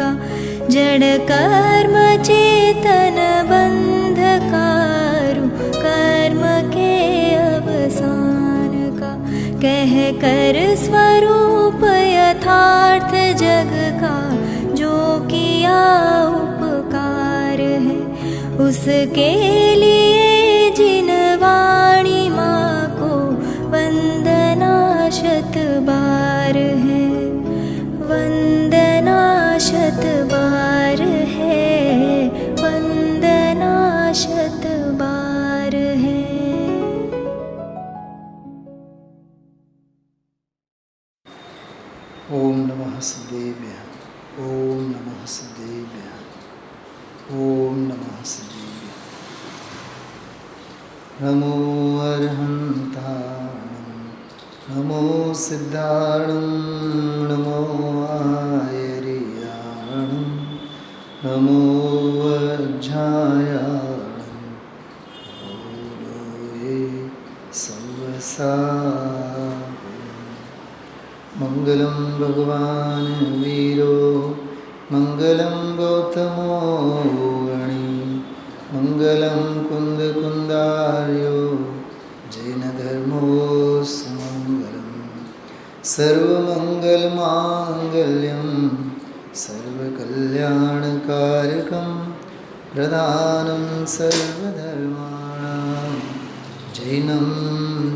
का जड़ कर्म चेतन बंधकारु कर्म के अवसान का कह कर स्वरूप यथार्थ जग का जो किया उपकार है उसके लिए जिन वाणी माँ को वंदना शत बार है वंदना शत बार है वंदना शत बार है। ओम नमः सदेव्याः ओम नमः सदेव्याः ओम नमः सदेव्याः। नमो अर्हन्ताणं नमो सिद्धाणं नमो आयर्याणं नमो वज्रायाणं भूलोये सवसा मंगलम भगवान वीरो मंगलम गौतमो गणी मंगलम कुंद कुंदार्यो जैन धर्मो सुमंगलम सर्वमंगल मांगल्यम सर्वकल्याणकारकं प्रधानं सर्वधर्माणां जैनं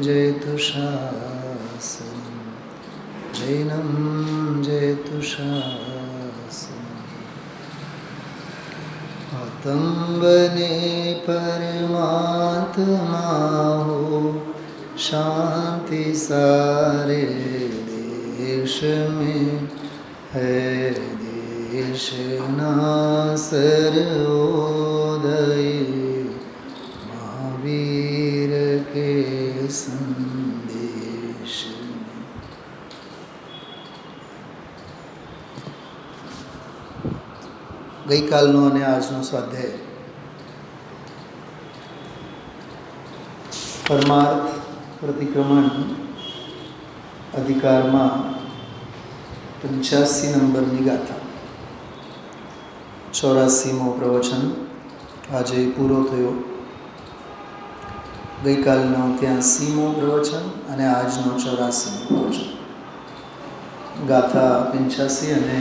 जयतु शासनम् जैनं जयतु शासनम्। आतं बने परमात्मा हो शांति सारे देश में है देश ना सर्वोदय महावीर के संदेश। गई कालनो અને આજનો સ્વાધ્યાય પરમાર્થ પ્રતિક્રમણ અધિકારમાં 85 નંબરની ગાથા 84મો પ્રવચન આજે પૂરો થયો. ગઈકાલનો 83મો પ્રવચન અને આજનો 84મો પ્રવચન. ગાથા 85 અને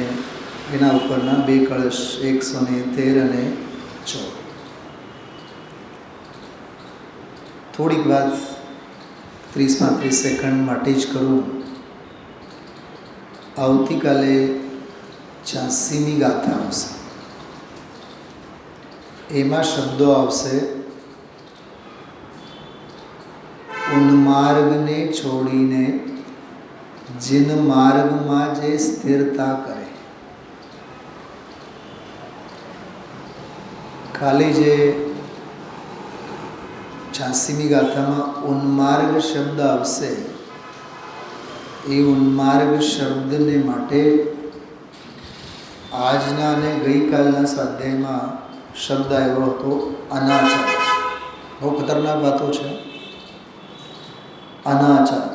એના ઉપરના બે કળશ 113 અને 14. થોડીક વાત 30-35 સેકન્ડ માટે જ કરું. આવતીકાલે 85મી ગાથા આવશે. એમાં શબ્દો આવશે ઉન્માર્ગને છોડીને જીન માર્ગમાં જે સ્થિરતા કરે. ખાલી જે 86મી ગાથામાં ઉન્માર્ગ શબ્દ આવશે એ ઉન્માર્ગ શબ્દને માટે આજના અને ગઈકાલના સ્વાધ્યાયમાં શબ્દ આવ્યો હતો અનાચાર. બહુ ખતરનાક વાતો છે. અનાચાર.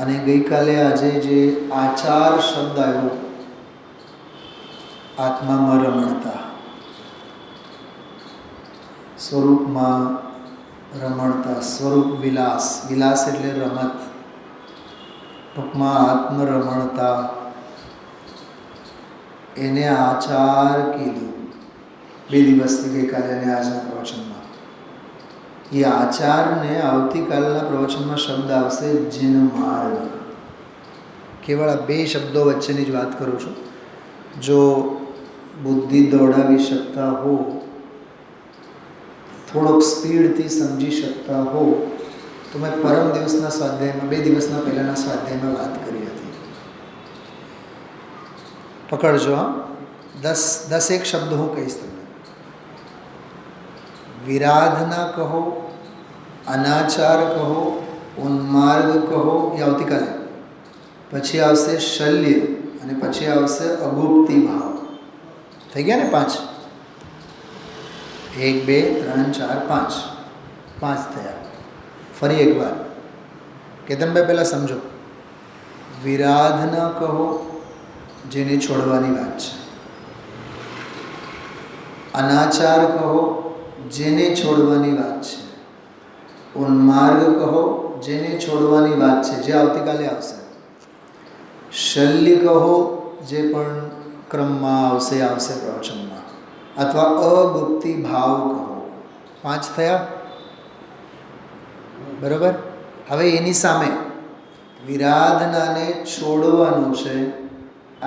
અને ગઈકાલે આજે જે આચાર શબ્દ આવ્યો આત્મામાં રમણતા, સ્વરૂપમાં રમણતા, સ્વરૂપ વિલાસ. વિલાસ એટલે રમત. ટૂંકમાં આત્મરમણતા. એને આચાર કીધું 2 દિવસથી, ગઈકાલે અને આજના પ્રવચનમાં. એ આચારને આવતીકાલના પ્રવચનમાં શબ્દ આવશે જીન માર્ગ. કેવળ આ 2 શબ્દો વચ્ચેની જ વાત કરું છું. જો બુદ્ધિ દોડાવી શકતા હો, થોડોક સ્પીડથી સમજી શકતા હો, તો મેં પરમ દિવસના સ્વાધ્યાયમાં 2 દિવસના પહેલાંના સ્વાધ્યાયમાં વાત કરી હતી. પકડજો. હા, 10 શબ્દ હું કહીશ તમને. વિરાધના કહો, અનાચાર કહો, ઉન્માર્ગ કહો, એ આવતીકાલે. પછી આવશે શલ્ય અને પછી આવશે અગુપ્તિ ભાવ. થઈ ગયા ને 5? 1 2 3 4 5 5 થયા. ફરી એકવાર કેતનભાઈ પહેલાં સમજો. વિરાધના કહો, જેને છોડવાની વાત છે. અનાચાર કહો, જેને છોડવાની વાત છે. ઉન્માર્ગ કહો, જેને છોડવાની વાત છે, જે આવતીકાલે આવશે. શલ્ય કહો, જે પણ ક્રમમાં આવશે પ્રવચનમાં, અથવા અગુપ્તિ ભાવ કહો. 5 થયા, બરાબર. હવે એની સામે વિરાધનાને છોડવાનું છે,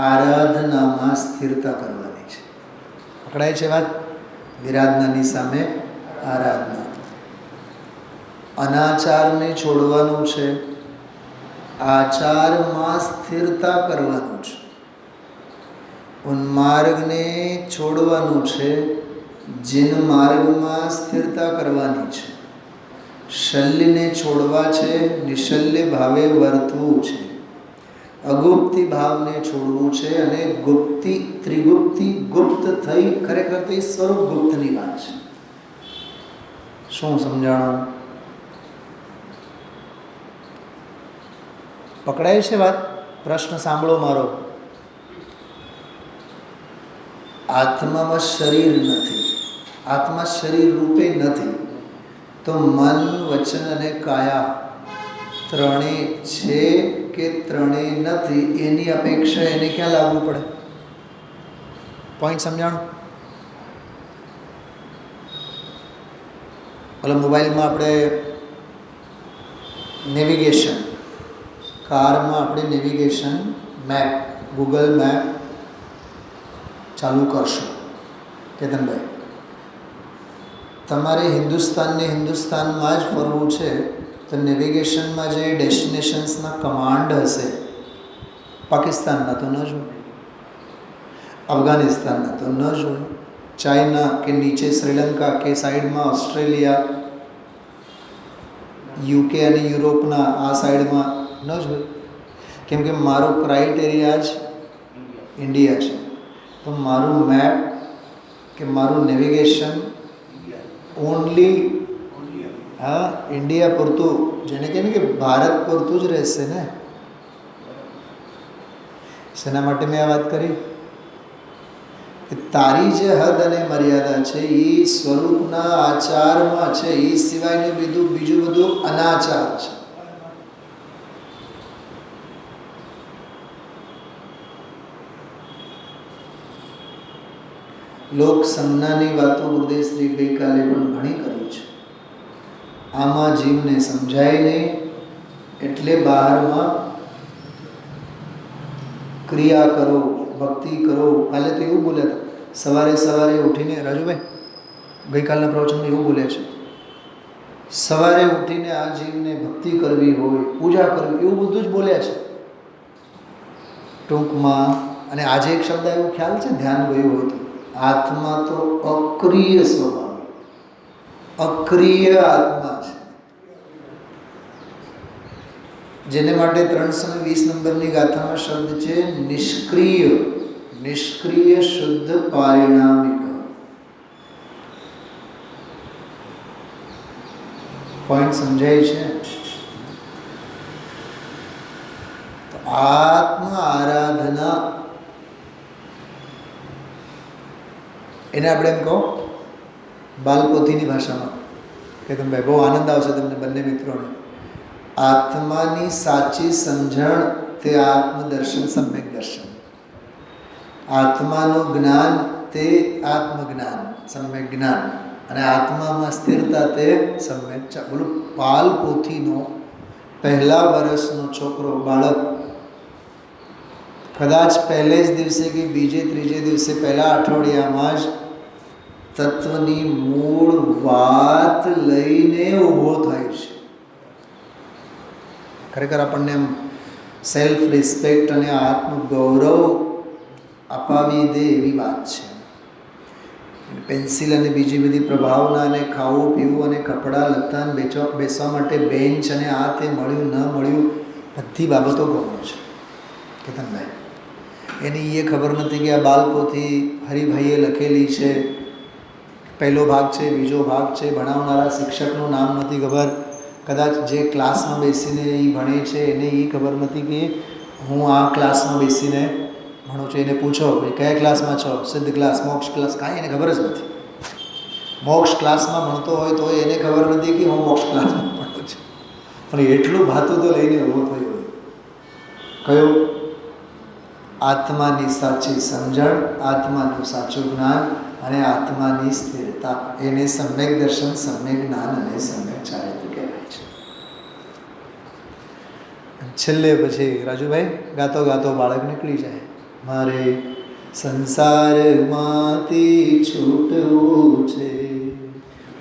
આરાધનામાં સ્થિરતા કરવાની છે. પકડાય છે વાત? વિરાધનાની સામે આરાધના. અનાચારને છોડવાનું છે, આચારમાં સ્થિરતા કરવાનું છે. ઉન્માર્ગને છોડવાનું છે, જીન માર્ગમાં સ્થિરતા કરવાની છે. શલ્યને છોડવા છે, નિશલ્ય ભાવે વર્તવું છે. અગુપ્તિ ભાવને છોડવું છે, અને ગુપ્તિ ત્રિગુપ્તિ ગુપ્ત થઈ ખરેખર તો એ સ્વરૂપ ગુપ્તની વાત છે. શું સમજાણું? પકડાય છે વાત? પ્રશ્ન સાંભળો મારો. આત્મામાં શરીર નથી, આત્મા શરીર રૂપે નથી, તો મન, વચન અને કાયા ત્રણેય છે કે ત્રણેય નથી, એની અપેક્ષા એને ક્યાં લાવવું પડે? પોઈન્ટ સમજાણું? ઓલા મોબાઈલમાં આપણે નેવિગેશન, કારમાં આપણે નેવિગેશન મેપ, ગૂગલ મેપ ચાલુ કરશો. કેતનભાઈ, તમારે હિન્દુસ્તાનમાં જ ફરવું છે, તો નેવિગેશનમાં જે ડેસ્ટિનેશન્સના કમાન્ડ હશે, પાકિસ્તાનના તો ન જોયું, અફઘાનિસ્તાનના તો ન જોયું, ચાઇના કે નીચે શ્રીલંકા કે સાઈડમાં ઓસ્ટ્રેલિયા, યુકે અને યુરોપના આ સાઈડમાં ન જોયું. કેમ કે મારો ક્રાઇટેરિયા જ ઇન્ડિયા છે. તો મારું મેપ કે મારું નેવિગેશન ઓનલી ઇન્ડિયા પૂરતું, જેને કહે ને કે ભારત પૂરતું જ રહેશે ને. શેના માટે મેં આ વાત કરી? કે તારી જે હદ અને મર્યાદા છે એ સ્વરૂપના આચારમાં છે, એ સિવાયનું બીજું બધું અનાચાર છે. લોક સંજ્ઞાની વાતો ગુરુદેવ શ્રી ગઈકાલે પણ ઘણી કરી છે. આમાં જીવને સમજાય નહીં એટલે બહારમાં ક્રિયા કરો, ભક્તિ કરો. કાલે તો એવું બોલ્યા હતા, સવારે ઉઠીને, રાજુભાઈ ગઈકાલના પ્રવચનમાં એવું બોલ્યા છે, સવારે ઉઠીને આ જીવને ભક્તિ કરવી હોય, પૂજા કરવી, એવું બધું જ બોલ્યા છે ટૂંકમાં. અને આજે એક શબ્દ એવો ખ્યાલ છે, ધ્યાન ગયું હોય તો, આત્મા તો અક્રિય સ્વભાવ, અક્રિય આત્મા છે, જેને માટે 320 નંબરની ગાથામાં શબ્દ છે નિષ્ક્રિય શુદ્ધ પારિણામિક. પોઈન્ટ સમજાય છે? તો આત્મ આરાધના, એને આપણે એમ કહો બાલપોથીની ભાષામાં, કે તમે બહુ આનંદ આવશે તમને બંને મિત્રોને. આત્માની સાચી સમજણ તે આત્મદર્શન, સમ્યક દર્શન. આત્માનું જ્ઞાન તે આત્મજ્ઞાન, સમ્યક જ્ઞાન. અને આત્મામાં સ્થિરતા તે સમ્યક. બોલો, બાલપોથીનો પહેલા વર્ષનો છોકરો, બાળક, કદાચ પહેલે જ દિવસે કે બીજે ત્રીજે દિવસે, પહેલા અઠવાડિયામાં જ તત્વની મૂળ વાત લઈને ઊભો થાય છે. ખરેખર આપણને એમ સેલ્ફ રિસ્પેક્ટ અને આત્મગૌરવ અપાવી દે એવી વાત છે. પેન્સિલ અને બીજી બધી પ્રભાવના અને ખાવું પીવું અને કપડાં લત્તા બેસવા માટે બેન્ચ અને આ તે મળ્યું ન મળ્યું, બધી બાબતો ગૌરવ છે. કેતનભાઈ, એની એ ખબર નથી કે આ બાલપોથી હરિભાઈએ લખેલી છે, પહેલો ભાગ છે, બીજો ભાગ છે, ભણાવનારા શિક્ષકનું નામ નથી ખબર, કદાચ જે ક્લાસમાં બેસીને એ ભણે છે એને એ ખબર નથી કે હું આ ક્લાસમાં બેસીને ભણું છું એને પૂછો ભાઈ કયા ક્લાસમાં છો, સિદ્ધ ક્લાસ, મોક્ષ ક્લાસ, કાંઈ એને ખબર જ નથી. મોક્ષ ક્લાસમાં ભણતો હોય તો એને ખબર નથી કે હું મોક્ષ ક્લાસમાં ભણું છું. પણ એટલું ભાતું તો લઈને ઊભો થયો. કયું? આત્માની સાચી સમજણ, આત્માનું સાચું જ્ઞાન અને આત્માની સ્થિરતા, એને સમ્યક દર્શન, સમ્યક જ્ઞાન અને સમ્યક ચારિત્ર્ય કહેવાય છે. છેલ્લે પછી રાજુભાઈ ગાતો ગાતો બાળક નીકળી જાય. મારે સંસારમાંથી છૂટવું છે,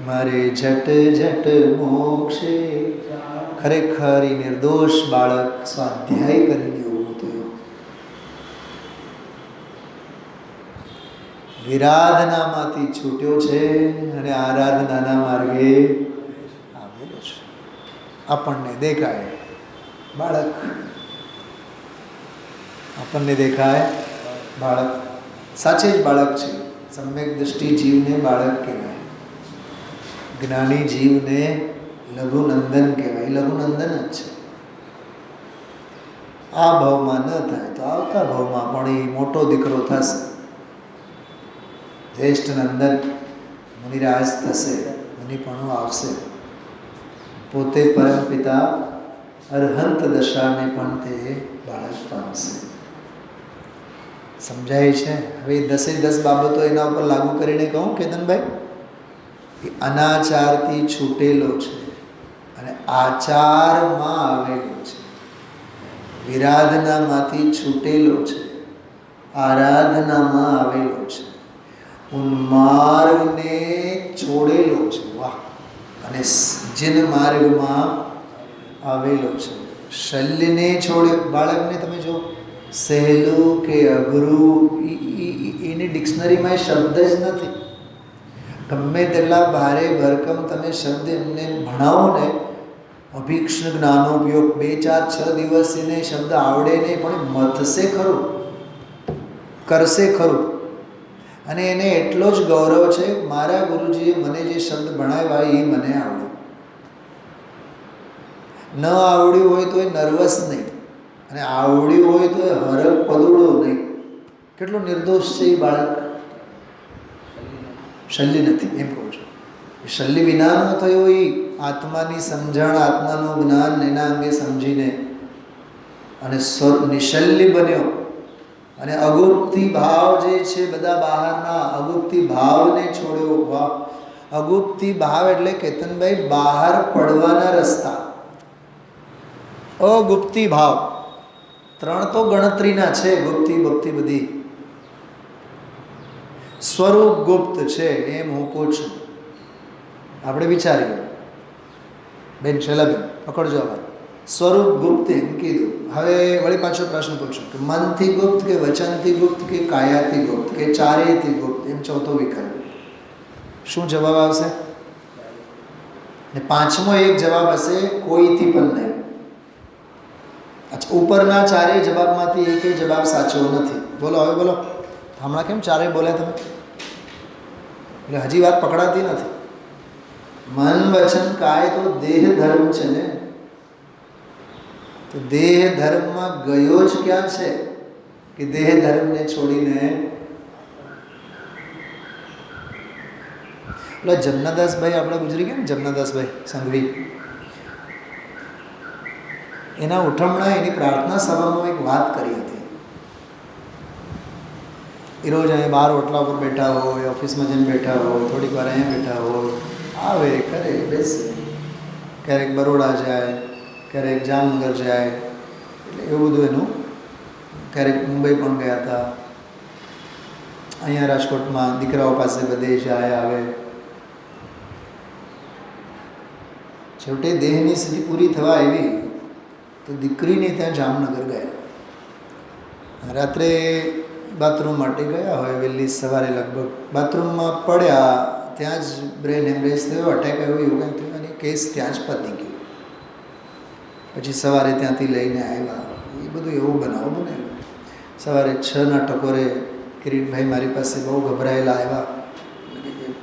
મારે ઝટ ઝટ મોક્ષે. ખરેખર નિર્દોષ બાળક સ્વાધ્યાય કરીને ઊભો થયો. વિરાધનામાંથી છૂટ્યો છે અને આરાધનાના માર્ગે આવેલો છે. આપણને દેખાય બાળક, આપણને દેખાય બાળક, સાચે જ બાળક છે. સમ્યક દૃષ્ટિ જીવને બાળક કહેવાય, જ્ઞાની જીવને લઘુનંદન કહેવાય. લઘુનંદન જ છે. આ ભાવમાં ન થાય તો આવતા ભાવમાં પણ એ મોટો દીકરો થશે, જ્યેષ્ઠ નંદન મુનિરાજ થશે, મુનિપણું આવશે, પોતે પરમપિતા અરહંત દશાને પણ તે બાળક પામશે. સમજાય છે? હવે 10 બાબતો એના ઉપર લાગુ કરીને કહું કેતનભાઈ, એ અનાચારથી છૂટેલો છે અને આચારમાં આવેલો છે. વિરાધનામાંથી છૂટેલો છે, આરાધનામાં આવેલો છે, ઉન્માર્ગને છોડેલો છે. વાહ! અને જીન માર્ગમાં આવેલો છે. શલ્યને છોડે. બાળકને તમે જો સહેલું કે અઘરું એની ડિક્શનરીમાં શબ્દ જ નથી. ગમે તેટલા ભારે ભરકમ તમે શબ્દ એમને ભણાવો ને, અભિક્ષ જ્ઞાનોપયોગ 2, 4, 6 દિવસ એને શબ્દ આવડે નહીં, પણ મથશે ખરું, કરશે ખરું. અને એને એટલો જ ગૌરવ છે, મારા ગુરુજીએ મને જે શબ્દ ભણાવ્યા એ મને આવડ્યું. ન આવડ્યું હોય તો એ નર્વસ નહીં, અને આવડ્યું હોય તો એ હરક પદુડો નહીં. કેટલો નિર્દોષ છે એ બાળક. શલ્ય નથી એમ કહું છું. શલ્ય વિનાનો થયો એ આત્માની સમજણ, આત્માનું જ્ઞાન એના અંગે સમજીને અને નિશલ્ય બન્યો. અને અગુપ્તિ ભાવ જે છે, બધા બહારના અગુપ્તિ ભાવને છોડ્યો. વાહ! અગુપ્તિ ભાવ એટલે કેતનભાઈ બહાર પડવાના રસ્તા. અગુપ્તિ ભાવ 3 તો ગણતરીના છે, ગુપ્તિ ભક્તિ બધી. સ્વરૂપ ગુપ્ત છે એમ હું કહું છું. આપણે વિચારીએ બેન, શૈલાબેન પકડજો આ વાત. સ્વરૂપ ગુપ્ત એમ કીધું. હવે વળી પાછો પ્રશ્ન પૂછો કે મનથી ગુપ્ત કે વચનથી ગુપ્ત કે કાયાથી ગુપ્ત કે ચારેયથી ગુપ્ત, એમ ચોથો વિકલ્પ. શું જવાબ આવશે? ને પાંચમો એક જવાબ હશે કોઈથી પણ નહીં. અચ્છા, ઉપરના ચારેય જવાબમાંથી એકેય જવાબ સાચો નથી. બોલો હવે બોલો. હમણાં કેમ ચારેય બોલ્યા તમે? એટલે હજી વાત પકડાતી નથી. મન વચન કાય તો દેહ ધર્મ છે ને, તો દેહ ધર્મમાં ગયો જ ક્યાં છે કે દેહ ધર્મને છોડીને. એટલે જમનાદાસભાઈ આપણે ગુજરી ગયા ને, જમનાદાસભાઈ સંઘવી, એના ઉઠમણા એની પ્રાર્થના સભામાં એક વાત કરી હતી. એ રોજ અહીંયા બહાર ઓટલા ઉપર બેઠા હોય, ઓફિસમાં જઈને બેઠા હોય, થોડીક વાર અહીંયા બેઠા હોય, આવે કરે બેસે, ક્યારેક બરોડા જાય, ક્યારેક જામનગર જાય, એટલે એવું બધું એનું. ક્યારેક મુંબઈ પણ ગયા હતા, અહીંયા રાજકોટમાં દીકરાઓ પાસે બધે જાય આવે. છેવટે દેહની સ્થિતિ પૂરી થવા આવી તો દીકરીને ત્યાં જામનગર ગયા. રાત્રે બાથરૂમ માટે ગયા હોય, વહેલી સવારે લગભગ બાથરૂમમાં પડ્યા, ત્યાં જ બ્રેન હેમરેજ થયો, અટેક આવ્યો, એવું કંઈ થયું અને કેસ ત્યાં જ પતી ગયો. પછી સવારે ત્યાંથી લઈને આવ્યા. એ બધું એવું બનાવ બનેલું. સવારે 6ના ટકોરે કિરીટભાઈ મારી પાસે બહુ ગભરાયેલા આવ્યા.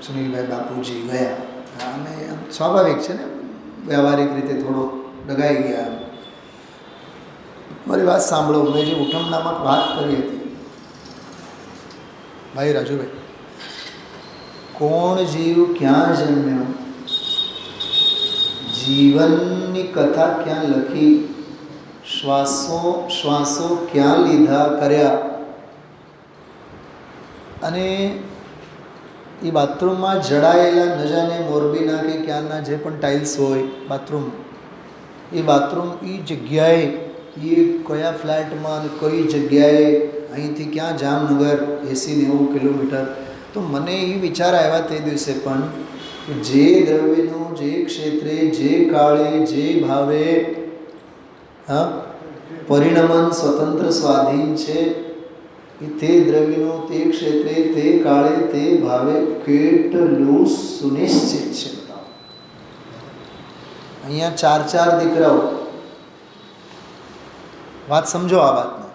સુનિલભાઈ બાપુજી ગયા. અમે સ્વાભાવિક છે ને, વ્યવહારિક રીતે થોડો ડગાઈ ગયા. મારી વાત સાંભળો. મેં જે ઉઠમણામાં વાત કરી હતી ભાઈ રાજુભાઈ, કોણ જીવ ક્યાં જન્મ્યો, જીવનની કથા ક્યાં લખી, શ્વાસો ક્યાં લીધા કર્યા, અને એ બાથરૂમમાં જડાયેલા ન જાણે મોરબીના કે ક્યાંના જે પણ ટાઇલ્સ હોય બાથરૂમ, એ બાથરૂમ એ જગ્યાએ, એ કયા ફ્લેટમાં અને કઈ જગ્યાએ, અહીંથી ક્યાં જામનગર 80-90 કિલોમીટર. તો મને એ વિચાર આવ્યા તે દિવસે પણ કે જે દ્રવ્યનું જે ક્ષેત્રે જે કાળે જે ભાવે પરિણમન સ્વતંત્ર સ્વાધીન છે, એ તે દ્રવ્યનું તે ક્ષેત્રે તે કાળે તે ભાવે કેટલું સુનિશ્ચિત છે. અહીંયા 4 દીકરાઓ, વાત સમજો આ વાતને,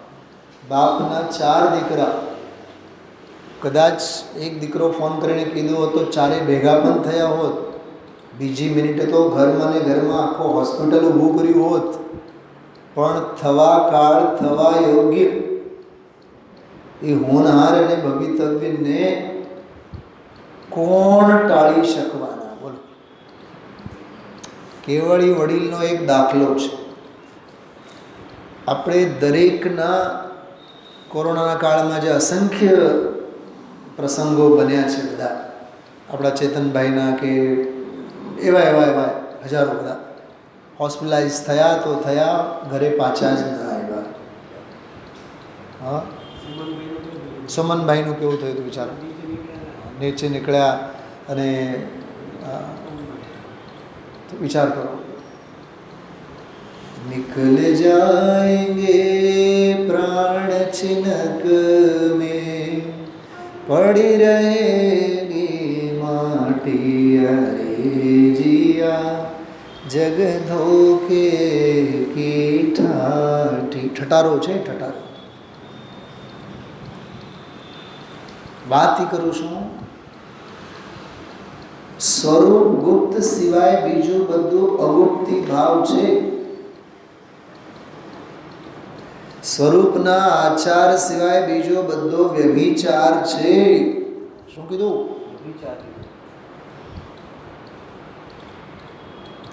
બાપના 4 દીકરા, કદાચ એક દીકરો ફોન કરીને કીધું હોત તો 4 ભેગા પણ થયા હોત, બીજી મિનિટે તો ઘરમાં ને ઘરમાં આખો હોસ્પિટલ ઊભું કર્યું હોત, પણ થવા કાળ થવા યોગ્ય એ હોનહાર અને ભવિતવ્યને કોણ ટાળી શકવાના? બોલો. કેવળ એ વડીલનો એક દાખલો છે. આપણે દરેકના કોરોનાના કાળમાં જે અસંખ્ય પ્રસંગો બન્યા છે, બધા આપણા ચેતનભાઈના કે એવા હજારો બધા હોસ્પિટલાઇઝ થયા તો થયા, ઘરે પાછા જ ન આવ્યા. હા, સુમનભાઈનું કેવું થયું હતું વિચારો, નીચે નીકળ્યા અને વિચાર કરો, निकल जाएंगे प्राण छिनक में, पड़ी रहेगी माटी अरे जिया, जग धोखे की ठाठी. ठठाરો છે, ठठारो. વાત કરું છું, સ્વરૂપ ગુપ્ત સિવાય બીજું બધું અગુપ્તી ભાવ છે. સ્વરૂપના આચાર સિવાય બીજો બધો વ્યભિચાર છે. શું કીધું?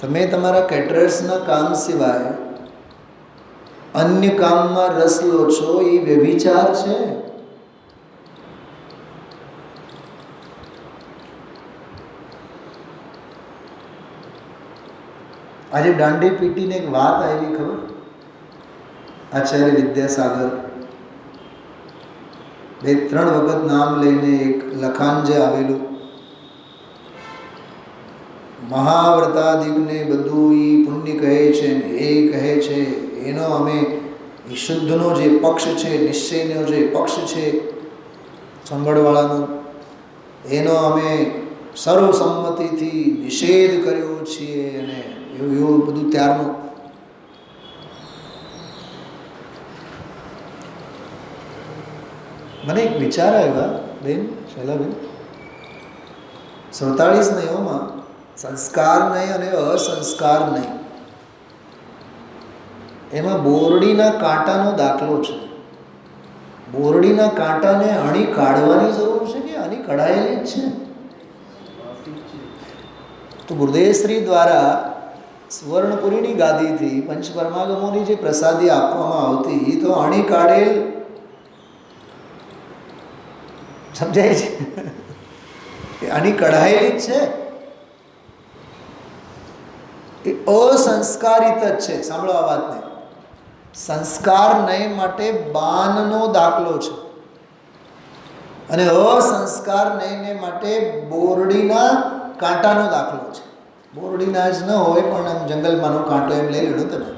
તમે તમારા કેટરર્સના કામ સિવાય અન્ય કામમાં રસ લો છો, એ વ્યભિચાર છે. આજે દાંડી પીટીને એક વાત આવી, ખબર? આચાર્ય વિદ્યાસાગર 2-3 વખત નામ લઈને એક લખાણ જે આવેલું, મહાવ્રતાદિકને બધું એ પુણ્ય કહે છે, એ કહે છે, એનો અમે શુદ્ધનો જે પક્ષ છે, નિશ્ચયનો જે પક્ષ છે સંગળવાળાનો, એનો અમે સર્વસંમતિથી નિષેધ કર્યો છીએ, અને એવું બધું ત્યારનું. મને એક વિચાર આવ્યા બેન, શૈલાબેન, 47 નહીઓમાં સંસ્કાર નહીં અને અસંસ્કાર નહીં, એમાં બોરડીના કાંટાનો દાખલો છે. બોરડીના કાંટાને અણી કાઢવાની જરૂર છે કે અણી કઢાયેલી જ છે? તો ગુરુદેવશ્રી દ્વારા સુવર્ણપુરીની ગાદીથી પંચપરમાગમોની જે પ્રસાદી આપવામાં આવતી, તો અણી કાઢેલ, સમજાય છે? આની કઢાયેલી જ છે. એ અસંસ્કારિત જ છે. સાંભળો આ વાતને. સંસ્કાર નહીં માટે બાનનો દાખલો છે, અને અસંસ્કાર નહીં માટે બોરડીના કાંટાનો દાખલો છે. બોરડીના જ ન હોય પણ આમ જંગલમાંનો કાંટો એમ લઈ લેડો તમે,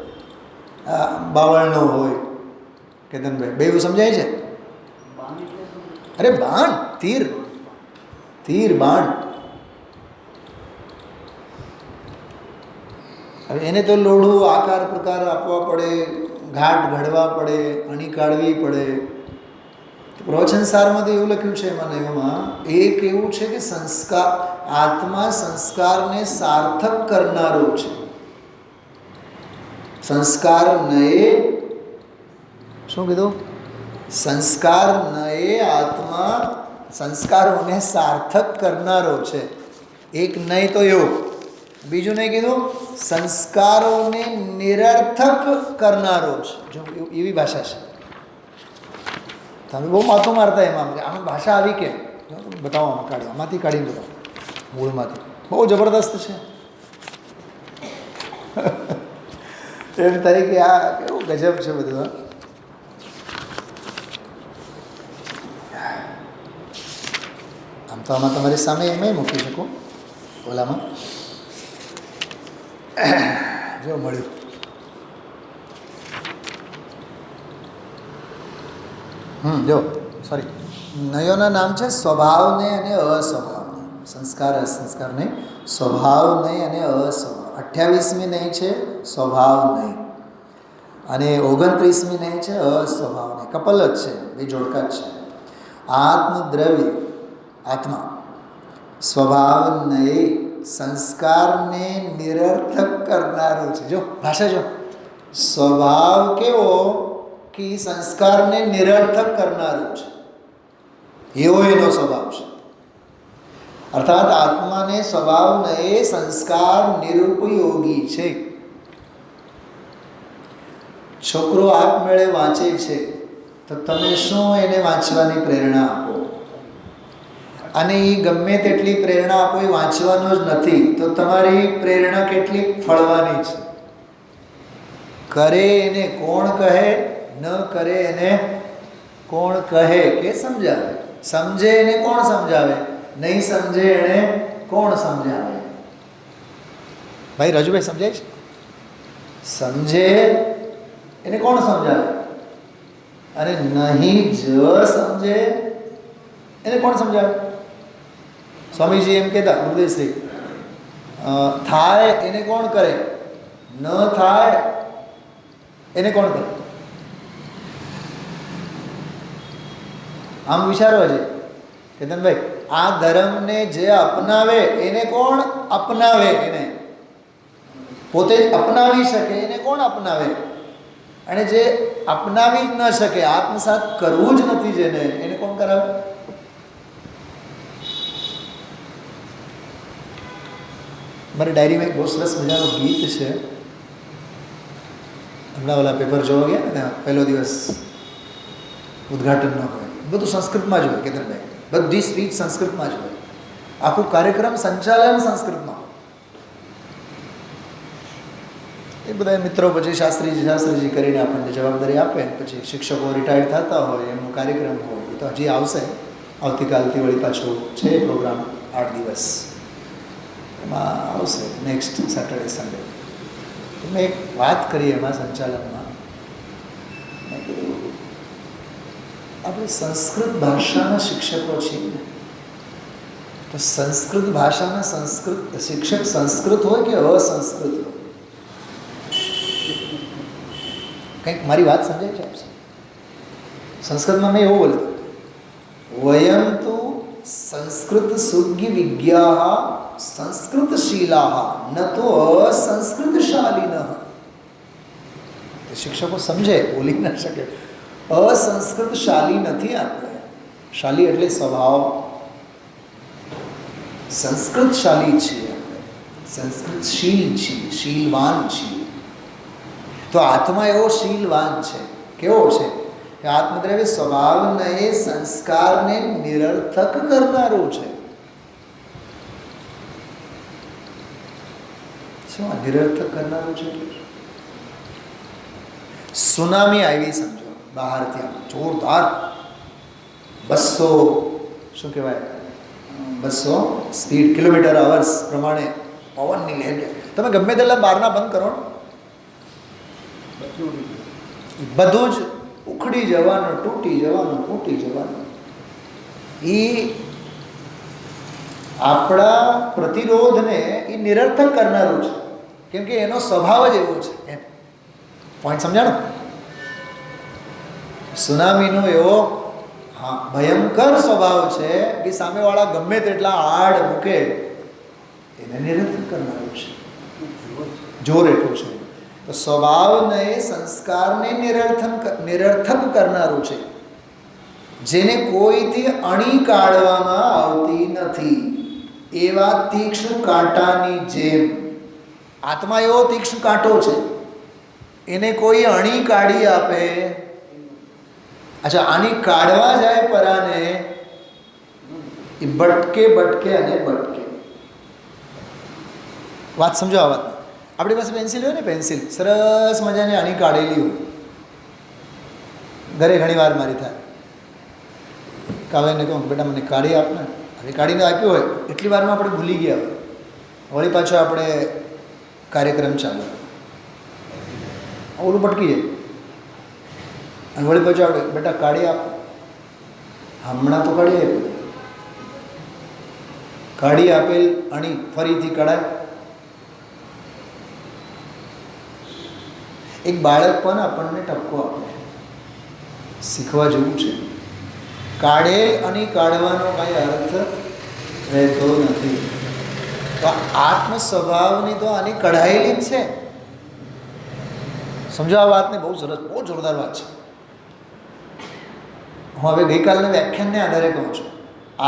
બાવળનો હોય. કેતનભાઈ બે એવું સમજાય છે? અરે બાણ, તીર બાણ. હવે એને તો લોઢું આકાર પ્રકાર આપવા પડે, ઘાટ ઘડવા પડે, અણી કાઢવી પડે. પ્રવચન સારમાં તો એવું લખ્યું છે એમાં એમાં એક એવું છે કે સંસ્કાર, આત્મા સંસ્કારને સાર્થક કરનારો છે. સંસ્કાર નયે, શું કીધું? સંસ્કાર નયે આત્મા સંસ્કારોને સાર્થક કરનારો છે. એક નહીં તો એવું. બીજું નહીં કીધું, સંસ્કારોને નિરર્થક કરનારો છે. જો એવી ભાષા છે. તમે બહુ માથું મારતા એમાં, આમાં ભાષા આવી કેમ? બતાવો, આમાં કાઢી, આમાંથી કાઢીને બતાવો, મૂળમાંથી. બહુ જબરદસ્ત છે. એમ તરીકે આ કેવું ગજબ છે બધું. આમ તો આમાં તમારી સામે એમાંય મૂકી શકું, ઓલામાં જો મળ્યું. જો સોરી, નયોના નામ છે સ્વભાવને અને અસ્વભાવને. સંસ્કાર અસંસ્કાર નહીં, સ્વભાવ નહીં અને અસ્વભાવ. 28મી નહીં છે સ્વભાવ નહીં, અને 29મી નહીં છે અસ્વભાવ નહીં. કપલ જ છે, બે જોડકા જ છે. આત્મદ્રવ્ય આત્મા, સ્વભાવ નહીં, સંસ્કારને નિરર્થક કરનારો છે. જો ભાષા જો, સ્વભાવ કેવો કે સંસ્કારને નિરર્થક કરનારો છે, એવો એનો સ્વભાવ છે. અર્થાત આત્માને સ્વભાવ નહીં, સંસ્કાર નિરુપયોગી છે. છોકરો આપમેળે વાંચે છે તો તમે શું એને વાંચવાની પ્રેરણા આપો? અને એ ગમે તેટલી પ્રેરણા આપો, એ વાંચવાનો જ નથી, તો તમારી પ્રેરણા કેટલી ફળવાની છે? કરે એને કોણ કહે, ન કરે એને કોણ કહે કે સમજાવે? સમજે એને કોણ સમજાવે, નહીં સમજે એને કોણ સમજાવે? ભાઈ રાજુભાઈ સમજાય છે? સમજે એને કોણ સમજાવે, અને નહીં જ સમજે એને કોણ સમજાવે? સ્વામીજી એમ કહેતા, ગુરુદેવશ્રી, થાય એને કોણ કરે, ન થાય એને કોણ કરે? આમ વિચારો છે કેતનભાઈ, આ ધર્મને જે અપનાવે એને કોણ અપનાવે? એને પોતે અપનાવી શકે એને કોણ અપનાવે? અને જે અપનાવી જ ન શકે, આત્મસાત કરવું જ નથી જેને, એને કોણ કરાવે? મારી ડાયરીમાં એક બહુ સરસ મજાનું ગીત છે. હમણાં ઓલા પેપર જોવા ગયા ને, ત્યાં પહેલો દિવસ ઉદ્ઘાટન ન હોય, બધું સંસ્કૃતમાં જ હોય કેતનભાઈ, બધી સ્પીચ સંસ્કૃતમાં જ હોય, આખું કાર્યક્રમ સંચાલન સંસ્કૃતમાં હોય. એ બધા મિત્રો પછી શાસ્ત્રીજી કરીને આપણને જવાબદારી આપે, પછી શિક્ષકો રિટાયર્ડ થતા હોય, એમનો કાર્યક્રમ હોય, એ તો હજી આવશે. આવતીકાલથી વળી પાછો છે પ્રોગ્રામ 8 દિવસ, એમાં આવશે નેક્સ્ટ સેટરડે સન્ડે. મેં એક વાત કરી એમાં સંચાલનમાં, મેં કીધું આપણે સંસ્કૃત ભાષાના શિક્ષકો છીએ, તો સંસ્કૃત ભાષાના શિક્ષક સંસ્કૃત હોય કે અસંસ્કૃત હોય? કંઈક મારી વાત સમજાય છે આપશે? સંસ્કૃતમાં મેં એવું બોલ્યું, વયમ તો સંસ્કૃત સુગ્ય વિજ્ઞા સંસ્કૃતશીલા ન તો અસંસ્કૃતશાલિન. શિક્ષકો સમજે, બોલી ન શકે. અસંસ્કૃતશાલી નથી આપણે. શાલી એટલે સ્વભાવ, સંસ્કૃતશાલી છીએ આપણે, સંસ્કૃતશીલ છીએ, શીલવાન છીએ. તો આત્મા એવો શીલવાન છે. કેવો છે કે આત્મદ્રવ્ય સ્વભાવને સંસ્કારને નિરર્થક કરનારો છે. શું આ નિરર્થક કરનારું છે? સુનામી આવી સમજો બહારથી, આમ જોરદાર 200 શું કહેવાય 200 સ્પીડ km/h પ્રમાણે પવનની લહેર. તમે ગમે તેટલા બારના બંધ કરો, બધું જ ઉખડી જવાનું, તૂટી જવાનું, ફૂટી જવાનું. એ આપણા પ્રતિરોધને એ નિરર્થક કરનારું છે, કેમ કે એનો સ્વભાવ જ એવો છે. એમ પોઈન્ટ સમજાણો? સુનામીનો એવો ભયંકર સ્વભાવ છે કે સામેવાળા ગમે તેટલા આડ મૂકે એને નિરર્થક કરનારું છે. જોર એટલું છે. તો સ્વભાવને સંસ્કારને નિરર્થક કરનારું છે. જેને કોઈથી અણી કાઢવામાં આવતી નથી, એવા તીક્ષ્ણ કાંટાની જેમ આત્મા એવો તીક્ષ્ણ કાંટો છે, એને કોઈ અણી કાઢી આપે. અચ્છા, આની કાઢવા જાય પરાને એ ભટકે અને ભટકે. વાત સમજો આ વાત. આપણી પાસે પેન્સિલ હોય ને, પેન્સિલ સરસ મજાની આની કાઢેલી હોય, ઘરે ઘણી વાર મારી થાય, કાવ્યને કહું બેટા મને કાઢી આપ ને, હવે કાઢીને આપ્યું હોય એટલી વારમાં આપણે ભૂલી ગયા હોય, વળી પાછો આપણે કાર્યક્રમ ચાલુ, ઓલું ભટકી જાય અને વળી પાછું આપણે બેટા કાઢી આપ, હમણાં તો કાઢી આપ્યું, કાઢી આપેલ અણી ફરીથી કઢાય. એક બાળક પણ આપણને ટપકો આપે, શીખવા જેવું છે. કાઢેલ અણી કાઢવાનો કાંઈ અર્થ રહેતો નથી. તો આત્મ સ્વભાવની તો આની કઢાયેલી જ છે. સમજો આ વાતને, બહુ સરસ, બહુ જોરદાર વાત છે. હું હવે ગઈકાલના વ્યાખ્યાનને આધારે કહું છું.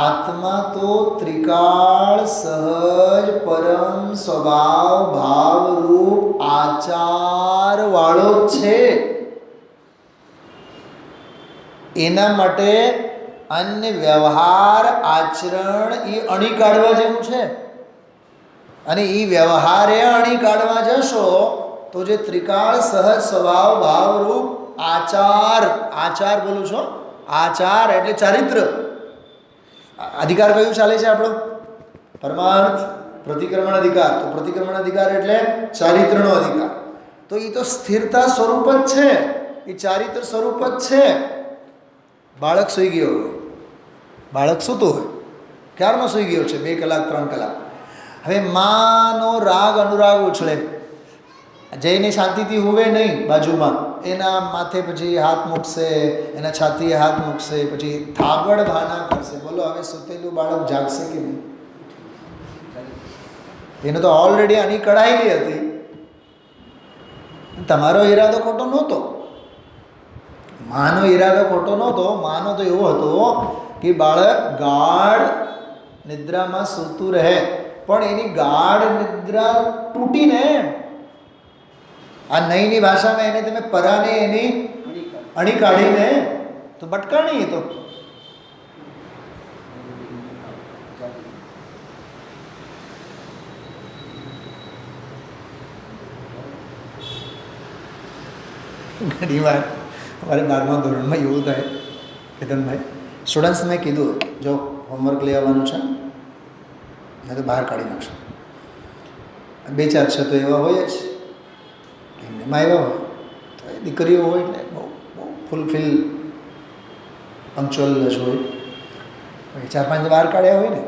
આત્મા તો ત્રિકાળ સહજ પરમ સ્વભાવ ભાવરૂપ આચાર વાળો છે. એના માટે અન્ય વ્યવહાર આચરણ એ અણી કાઢવા જેવું છે. અને એ વ્યવહારે અણી કાઢવા જશો તો જે ત્રિકાળ સહજ સ્વભાવ ભાવરૂપ આચાર બોલું છો, આચાર એટલે ચારિત્ર. અધિકાર કયું ચાલે છે આપણો? પરમાર્થ પ્રતિક્રમણ અધિકાર. તો પ્રતિક્રમણ અધિકાર એટલે ચારિત્રનો અધિકાર. તો એ તો સ્થિરતા સ્વરૂપ જ છે, એ ચારિત્ર સ્વરૂપ જ છે. બાળક સૂઈ ગયો હોય, બાળક સૂતું હોય, ક્યારનો સૂઈ ગયો છે, 2 કલાક 3 કલાક. હવે માનો રાગ અનુરાગ ઉછળે, જઈને શાંતિથી હુવે નહીં, બાજુમાં એના માથે પછી હાથ મૂકશે, એના છાતીએ હાથ મૂકશે, પછી થાબડ ભાના કરશે. બોલો હવે સૂતેલું બાળક જાગશે કે નહીં? એને તો ઓલરેડી આની કઢાયેલી હતી. તમારો ઈરાદો ખોટો નહોતો, માનો ઈરાદો ખોટો નહોતો. માનો તો એવો હતો કે બાળક ગાઢ નિદ્રામાં સૂતું રહે, પણ એની ગાઢ નિદ્રા તૂટીને આ નહીંની ભાષામાં એને તમે પરાને એની અણી કાઢીને તો ભટકાણી. તો ઘણી વાર અમારે 12મા ધોરણમાં એવું થાય, કેતનભાઈ સ્ટુડન્ટ્સને કીધું જો હોમવર્ક લઈ આવવાનું છે ને તો બહાર કાઢી નાખશો. 2-4 છે તો એવા હોય જ, એમનેમાં આવ્યા હોય તો એ દીકરીઓ હોય એટલે બહુ ફૂલફિલ પંક્ચ્યુઅલ જ હોય. 4-5 બહાર કાઢ્યા હોય ને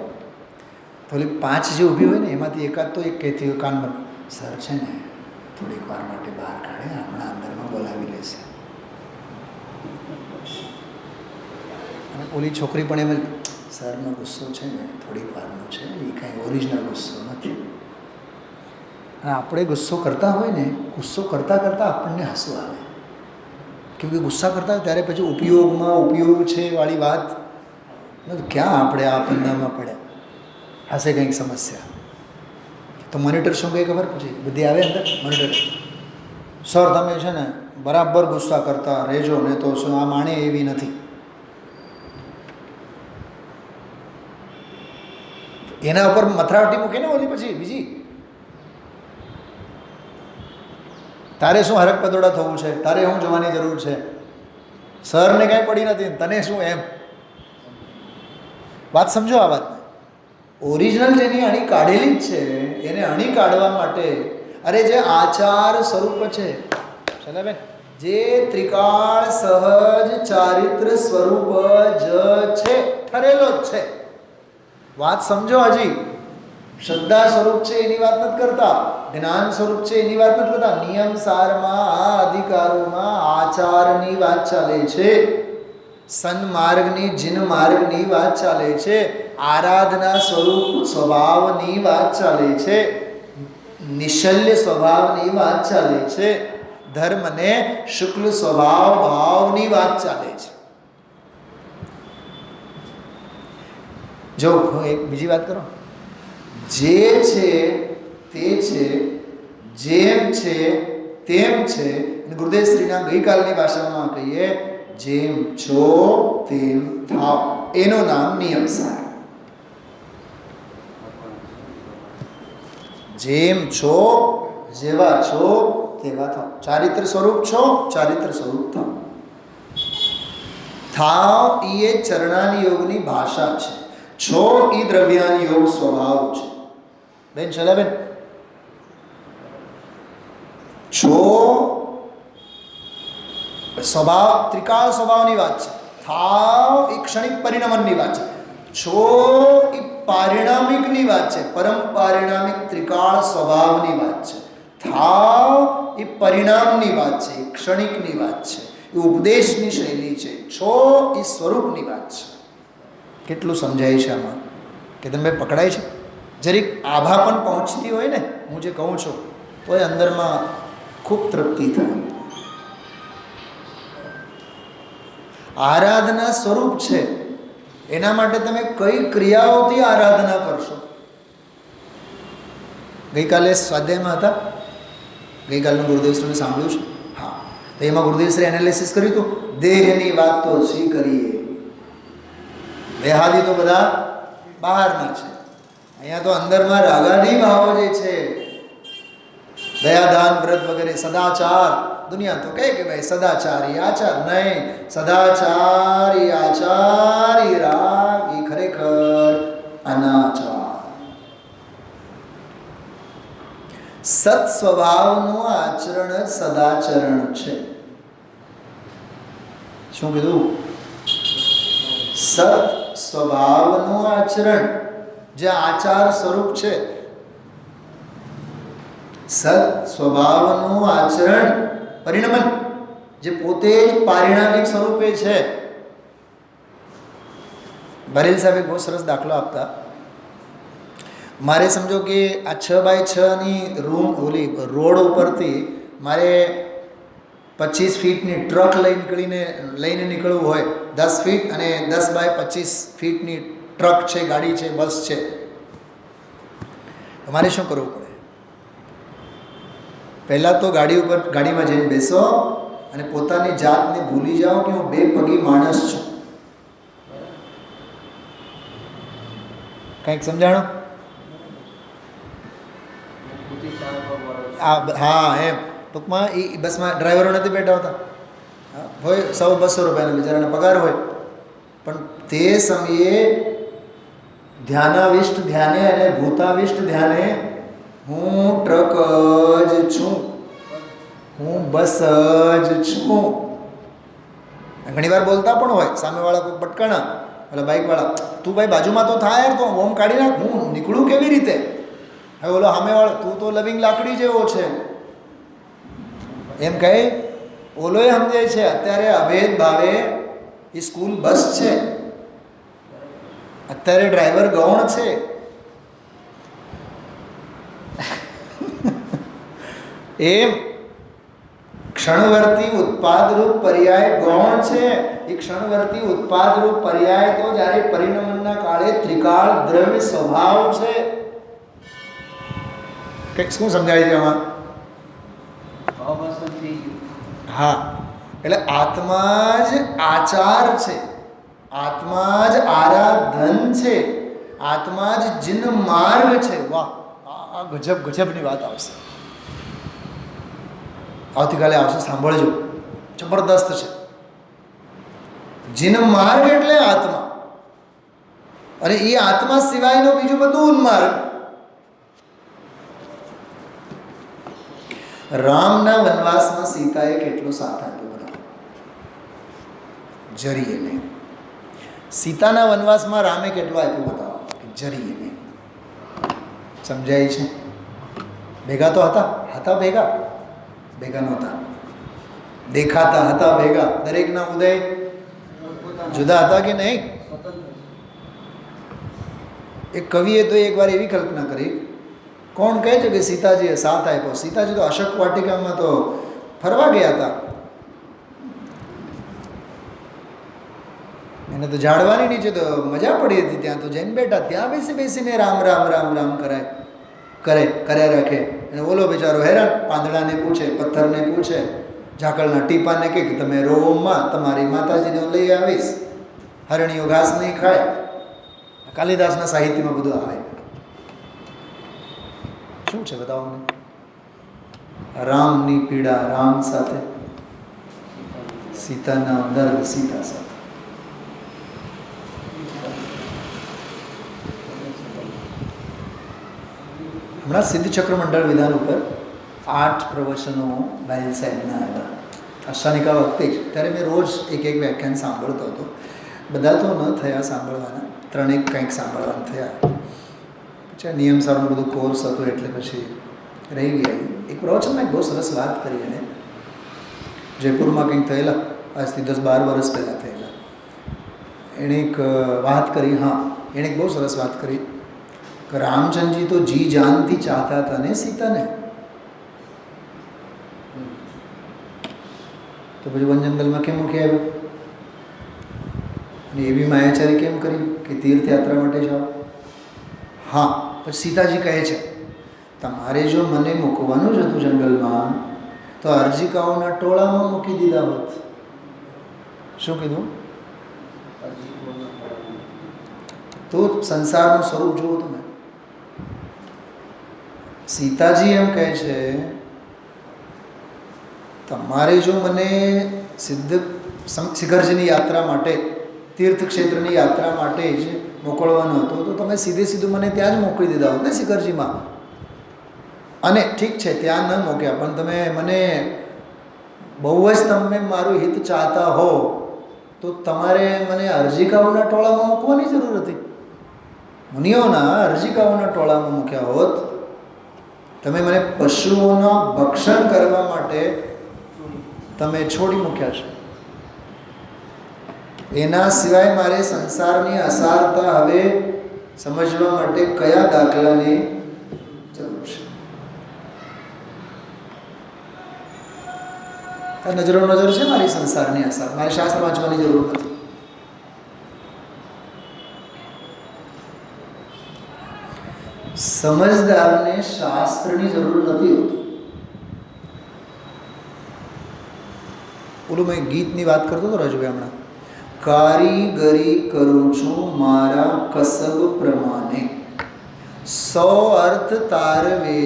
તો ઓલી 5 જે ઊભી હોય ને એમાંથી એકાદ તો એક કહેતી હોય કાનમાં, સર છે ને થોડીક વાર માટે બહાર કાઢે, હમણાં અંદરમાં બોલાવી લેશે. અને ઓલી છોકરી પણ એમ જ, સરનો ગુસ્સો છે ને થોડીક વારનો છે, એ કાંઈ ઓરિજિનલ ગુસ્સો નથી. અને આપણે ગુસ્સો કરતા હોય ને, ગુસ્સો કરતાં આપણને હસવું આવે, કેમ કે ગુસ્સા કરતા હોય ત્યારે પછી ઉપયોગ છે વાળી વાત ક્યાં આપણે આ પંદામાં પડ્યા, હશે કંઈક સમસ્યા. તો મોનિટર શું કહે ખબર? પછી બધી આવે અંદર મોનિટર, સર તમે છે ને બરાબર ગુસ્સા કરતા રહેજો ને તો શું આ માણે એવી નથી. એના ઉપર મથરાવટી મૂકે ને ઓલી પછી બીજી, તારે શું હરક પદોડા થવું છે, તારે શું જવાની જરૂર છે, સરને કાંઈ પડી નથી, તને શું એમ. વાત સમજો આ વાત. ઓરિજિનલ જેની અણી કાઢેલી જ છે એને અણી કાઢવા માટે અરે જે આચાર સ્વરૂપ છે બેન, જે ત્રિકાળ સહજ ચારિત્ર સ્વરૂપ જ છે, ઠરેલો જ છે. વાત સમજો. હજી શ્રદ્ધા સ્વરૂપ છે એની વાત નથી કરતા, જ્ઞાન સ્વરૂપ છે એની વાત નથી કરતા. નિયમ સારમાં આ અધિકારોમાં આચારની વાત ચાલે છે, સન્માર્ગની જીન માર્ગની વાત ચાલે છે, આરાધના સ્વરૂપ સ્વભાવની વાત ચાલે છે, નિશલ્ય સ્વભાવની વાત ચાલે છે, ધર્મને શુક્લ સ્વભાવ ભાવની વાત ચાલે છે. જો હું એક બીજી વાત કરું, જે છે તે છે, જેમ છે તેમ છે. ગુરુદેવ શ્રીના ગઈકાલની ભાષામાં કહીએ, જેમ છો તેમ થાવ, એનું નામ નિયમ સાર. જેમ છો, જેવા છો તેવા થાવ. ચારિત્ર સ્વરૂપ છો, ચારિત્ર સ્વરૂપ થાવ. થાવ એ ચરણાની યોગની ભાષા છે. છો એ દ્રવ્યાની યોગ સ્વભાવ છે. બેન ચલા બેન, છો સ્વભાવ, ત્રિકાળ સ્વભાવની વાત છે. થાવ એ ક્ષણિક પરિણમનની વાત છે. છો એ પારિણામિકની વાત છે, પરમ પારિણામિક ત્રિકાળ સ્વભાવની વાત છે. થાવ એ પરિણામની વાત છે, ક્ષણિકની વાત છે, એ ઉપદેશની શૈલી છે. છો એ સ્વરૂપની વાત છે. કેટલું સમજાય છે આમાં? કે તમે પકડાય છે? જરીક આભા પણ પહોંચતી હોય ને, હું જે કહું છું, તો એ અંદરમાં ખૂબ તૃપ્તિ થાય. આરાધના સ્વરૂપ છે. એના માટે તમે કઈ ક્રિયાઓથી આરાધના કરશો? ગઈકાલે સ્વાધ્યાયમાં હતા, ગઈકાલનું ગુરુદેવશ્રીને સાંભળ્યું છે? હા, તો એમાં ગુરુદેવશ્રી એનાલિસિસ કર્યું હતું. દેહની વાત તો શી કરીએ, દેહાદી તો બધા બહારના છે. અહીંયા તો અંદરમાં રાગાદી ભાવો જે છે, દયાદાન વ્રત વગેરે સદાચાર, દુનિયા તો કહે કે ભાઈ સદાચારી આચાર, નહીં, સદાચારી આચારી રાગ એ ખરેખર અનાચાર. સત સ્વભાવનું આચરણ જ સદાચરણ છે. શું કીધું? સત સ્વભાવનું આચરણ જે આચાર સ્વરૂપ છે, સત સ્વભાવનું આચરણ પરિણમન જે પોતે જ પારિણામિક સ્વરૂપે છે. બરેલ સાહેબ બહુ સરસ દાખલો આપતા. મારે સમજો કે આ 6x6ની રૂમ ઓલી રોડ ઉપરથી મારે 25 ફીટની ટ્રક લઈને નીકળવું હોય, 10 ફીટ અને 10x25 ફીટની ટ્રક છે, ગાડી છે, બસ છે, મારે શું કરવું પડે? પહેલાં તો ગાડીમાં જઈને બેસો અને પોતાની જાતને ભૂલી જાઓ કે હું 2 પગી માણસ છું. કંઈક સમજાણો? હા, એમ ટૂંકમાં એ બસમાં ડ્રાઈવરો નથી બેઠા હોતા, હોય 100-200 રૂપિયાનો બિચારાનો પગાર હોય, પણ તે સમયે ધ્યાનાવિષ્ટ ધ્યાને અને ભૂતાવિષ્ટ ધ્યાને હું ટ્રક જ છું, હું બસ જ છું. ઘણી વાર બોલતા પણ હોય સામેવાળા કોઈ પટકાણા, એટલે બાઇકવાળા, તું ભાઈ બાજુમાં તો થાય યાર, તો ઓમ કાઢી નાખ, હું નીકળું કેવી રીતે? હવે ઓલો સામેવાળો, તું તો લવિંગ લાકડી જેવો છે એમ કહે. ઓલોય સમજે છે અત્યારે અભેદ ભાવે એ સ્કૂલ બસ છે, અત્યારે ડ્રાઈવર ગૌણ છે. એમ ક્ષણવર્તી ઉત્પાદરૂપ પર્યાય ગૌણ છે. એ ક્ષણવર્તી ઉત્પાદરૂપ પર્યાય તો જ્યારે પરિણમનના કાળે ત્રિકાળ દ્રવ્ય સ્વભાવ છે. કંઈક શું સમજાય છે આમાં? હા, એટલે આત્મા જ આચાર છે, આત્મા જ આરાધન છે, આત્મા જ જીન માર્ગ છે. વાહ, આ ગજબની વાત આવશે, આવતીકાલે આવશે, સાંભળજો, જબરદસ્ત છે. જીન માર્ગ એટલે આત્મા, અને એ આત્મા સિવાયનું બીજું બધું ઉન્માર્ગ. રામના વનવાસમાં સીતાએ કેટલો સાથ આપ્યો બધા, જરીએ. સીતાના વનવાસમાં રામે કેટલો આપ્યો બતાવો, જરીએ. સમજાય છે? ભેગા તો હતા ભેગા નહોતા, દેખાતા હતા ભેગા. દરેકના ઉદય જુદા હતા કે નહીં? એક કવિએ તો એકવાર એવી કલ્પના કરી, કોણ કહે છે કે સીતાજીએ સાથ આપ્યો? સીતાજી તો અશોક વાટિકામાં તો ફરવા ગયા હતા. એને તો ઝાડવાની નીચે તો મજા પડી હતી, ત્યાં તો જઈને બેઠા, ત્યાં બેસીને રામ રામ રામ રામ કર્યા રાખે. અને ઓલો બિચારો હેરાન, પાંદડાને પૂછે, પથ્થરને પૂછે, ઝાકળના ટીપાને કહે કે તમે રોમમાં તમારી માતાજીને લઈ આવીશ, હરણીઓ ઘાસ નહીં ખાય. કાલિદાસના સાહિત્યમાં બધું આવે. શું છે બતાવો મને? રામની પીડા રામ સાથે, સીતાના દર્દ સીતા સાથે. હમણાં સિદ્ધ ચક્ર મંડળ વિધાન ઉપર 8 પ્રવચનો ભાઈ સાહેબના હતા આશાનિકા વખતે જ. ત્યારે મેં રોજ એક વ્યાખ્યાન સાંભળતો હતો. બધા તો ન થયા સાંભળવાના, 3 કંઈક સાંભળવાના થયા. પછી નિયમસારનું બધું કોર્સ હતો એટલે પછી રહી ગયા. એક પ્રવચનમાં એક બહુ સરસ વાત કરી એને, જયપુરમાં કંઈક થયેલા, આજથી 10-12 વર્ષ પહેલાં થયેલા. એણે એક વાત કરી. એણે એક બહુ સરસ વાત કરી કે રામચંદ્રજી તો જી જાનથી ચાહતા હતા ને સીતાને, તો પછી વન જંગલમાં કેમ મૂકી આવ્યો? અને એવી માયાચારી કેમ કરી કે તીર્થયાત્રા માટે જાઓ? પછી સીતાજી કહે છે તમારે જો મને મૂકવાનું જ હતું જંગલમાં તો અર્જિકાઓના ટોળામાં મૂકી દીધા હોત. શું કીધું? તો સંસારનું સ્વરૂપ જુઓ તમે. સીતાજી એમ કહે છે તમારે જો મને શિખરજીની યાત્રા માટે, તીર્થક્ષેત્રની યાત્રા માટે જ મોકલવાનો હતો તો તમે સીધું મને ત્યાં જ મોકલી દીધા હોત ને શિખરજીમાં. અને ઠીક છે ત્યાં ન મોક્યા, પણ તમે મને બહુ જ તમે મારું હિત ચાહતા હો તો તમારે મને અર્જિકાઓના ટોળામાં મૂકવાની જરૂર હતી. મુનિઓના અર્જિકાઓના ટોળામાં મૂક્યા હોત. તમે મને પશુઓના ભક્ષણ કરવા માટે તમે છોડી મૂક્યા છો. એના સિવાય મારે સંસારની અસારતા હવે સમજવા માટે કયા દાખલાની જરૂર છે? નજરો નજર છે મારી સંસારની અસાર, મારે શાસ્ત્ર વાંચવાની જરૂર નથી. સમજદારને શાસ્ત્રની જરૂર નથી હોતી. ઓલું મેં ગીતની વાત કરતો હતો રાજુભાઈ હમણાં, કારીગરી કરું છું મારા કસબ પ્રમાણે, 100 અર્થ તારવે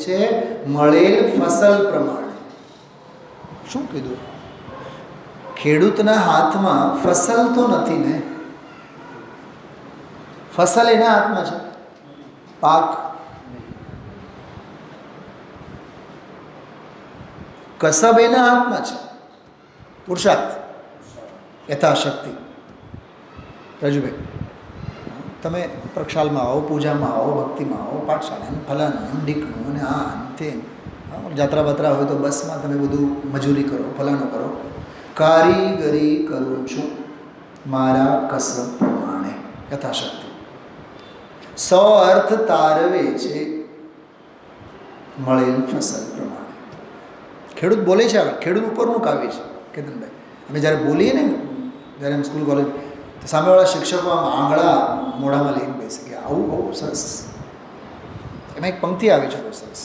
છે મળેલ ફસલ પ્રમાણે. શું કીધું? ખેડૂતના હાથમાં ફસલ તો નથી ને, ફસલ એના હાથમાં છે, પાક. કસબ એના હાથમાં છે, પુરુષાર્થ, યથાશક્તિ. રાજુભાઈ તમે પ્રક્ષાલમાં આવો, પૂજામાં આવો, ભક્તિમાં આવો, પાઠશાળા ફલાનું ઢીકણું અને આ તે જાત્રા બાત્રા હોય તો બસમાં તમે બધું મજૂરી કરો, ફલાનું કરો. કારીગરી કરું છું મારા કસબ પ્રમાણે, યથાશક્તિ. 100 અર્થ તારવે છે મળેલ ફસલ પ્રમાણે. ખેડૂત બોલે છે. આગળ ખેડૂત ઉપરનું કાવ્ય છે કેતનભાઈ. અમે જ્યારે બોલીએ ને, જ્યારે અમે સ્કૂલ કોલેજ, તો સામેવાળા શિક્ષકો આમ આંગળા મોઢામાં લઈને બેસે કે આવું બહુ સરસ. એમાં એક પંક્તિ આવે છે બહુ સરસ,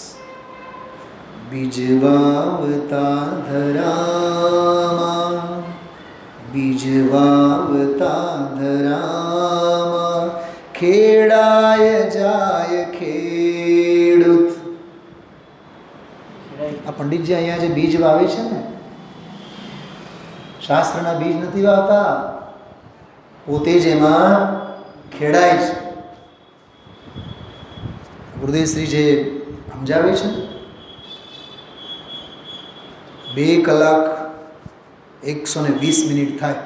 બીજ વાવતા ધરામાં, બીજ વાવતા ધરામાં ખેડાય જાય ખેડૂત. આ પંડિતજી અહીંયા જે બીજ વાવે છે ને, શાસ્ત્રના બીજ નથી વાવતા, પોતે જ એમાં ખેડાય છે. ગુરુદેવશ્રી જે સમજાવે છે, 2 કલાક 120 મિનિટ થાય,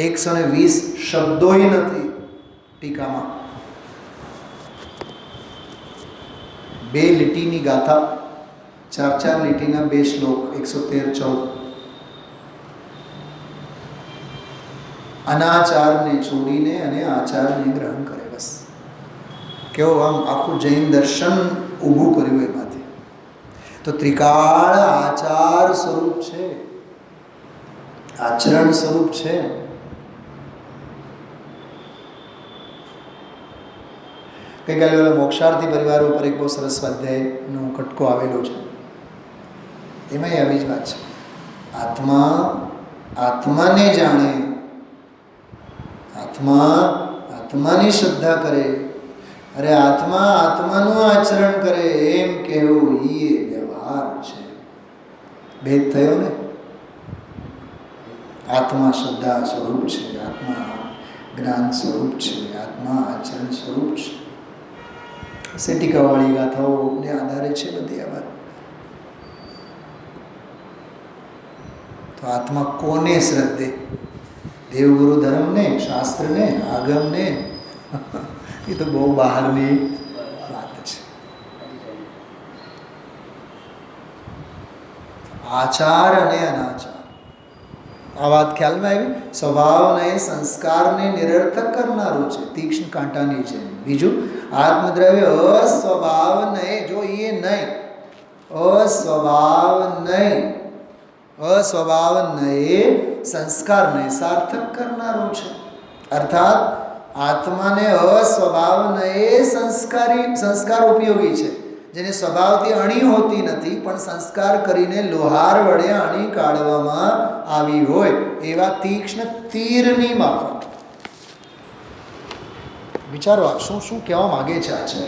120 શબ્દોય નથી ટીકામાં. 2 લીટીની ગાથા, 4 લીટીના 2 શ્લોક, 113-14. અનાચારને છોડીને અને આચારને ગ્રહણ કરે. બસ કેવો આમ આખું જૈન દર્શન ઊભું કર્યું એમાંથી. તો ત્રિકાળ આચાર સ્વરૂપ છે. આચરણ સ્વરૂપ છે. ગઈકાલે ઓલા મોક્ષાર્થી પરિવાર ઉપર એક બહુ સરસ સ્વાધ્યાયનો કટકો આવેલો છે. એમાં આવી જ વાત છે. આત્મા આત્માને જાણે, આત્મા આત્માની શ્રદ્ધા કરે, અરે આત્મા આત્માનું આચરણ કરે એમ કહેવું એ વ્યવહાર છે. ભેદ થયો ને. આત્મા શ્રદ્ધા સ્વરૂપ છે, આત્મા જ્ઞાન સ્વરૂપ છે, આત્મા આચરણ સ્વરૂપ છે. સેટિકાવાળી ગાથાઓને આધારે છે બધી આ વાત. તો આત્મા કોને શ્રદ્ધે? દેવગુરુ ધર્મને, શાસ્ત્રને, આગમને? એ તો બહુ બહારની વાત છે. આચાર અને અનાચાર, આ વાત ખ્યાલમાં આવી. સ્વભાવને, સંસ્કારને નિરર્થક કરનારું છે, તીક્ષ્ણ કાંટાની છે. બીજું, આત્મદ્રવ્ય અસ્વભાવ નહીં, જો એ નહીં, અસ્વભાવ નહીં, અસ્વભાવ નહીં, સંસ્કારને સાર્થક કરનારું છે. અર્થાત આત્માને અસ્વભાવ નહીં સંસ્કાર ઉપયોગી છે. જેને સ્વભાવથી અણી હોતી નથી પણ સંસ્કાર કરીને લોહાર વડે અણી કાઢવામાં આવી હોય એવા તીક્ષ્ણ તીરની માફક. વિચારો શું શું કહેવા માગે છે આ છે.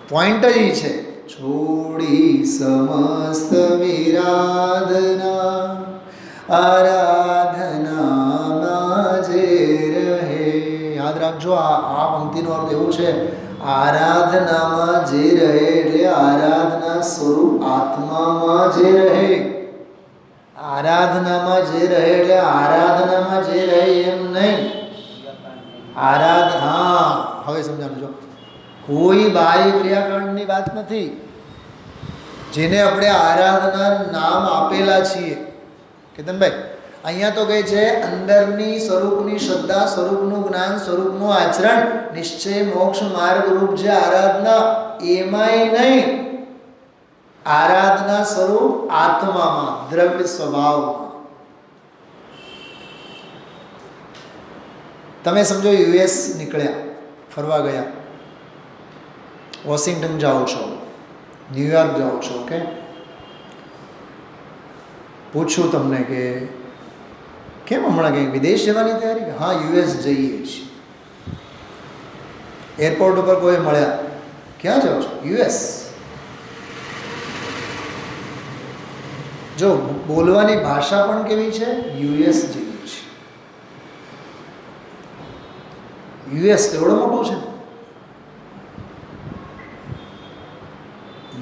પોઈન્ટ જ એ છે, છોડી સમસ્ત વિરાધના આરાધનામાં જે રહે. યાદ રાખજો, આ પંક્તિનો અર્થ એવું છે, આરાધનામાં જે રહે એટલે આરાધના સ્વરૂપ આત્મામાં જે રહે. આરાધનામાં જે રહે એટલે આરાધનામાં જે રહે એમ નહીં. હા, હવે સમજાવું છો. કોઈ બાહ્ય ક્રિયાકાંડની વાત નથી. જેને આપણે આરાધના નામ આપેલા છીએ, કેતનભાઈ, અહીંયા તો કહે છે અંદરની સ્વરૂપની શ્રદ્ધા, સ્વરૂપનું જ્ઞાન, સ્વરૂપનું આચરણ, નિશ્ચય મોક્ષ માર્ગ રૂપ જે આરાધના, એમાંય નહીં. આરાધના સ્વરૂપ આત્મામાં, દ્રવ્ય સ્વભાવમાં. તમે સમજો યુએસ નીકળ્યા, ફરવા ગયા, વોશિંગ્ટન જાઓ છો, ન્યુયોર્ક જાઓ છો, ઓકે. પૂછું તમને કે કેમ હમણાં કંઈક વિદેશ જવાની તૈયારી? હા, યુએસ જઈએ છીએ. એરપોર્ટ ઉપર કોઈ મળ્યા, ક્યાં જાઓ છો? યુએસ. જો બોલવાની ભાષા પણ કેવી છે, યુએસ જેવી છે. યુએસ એવડો મોટો છે.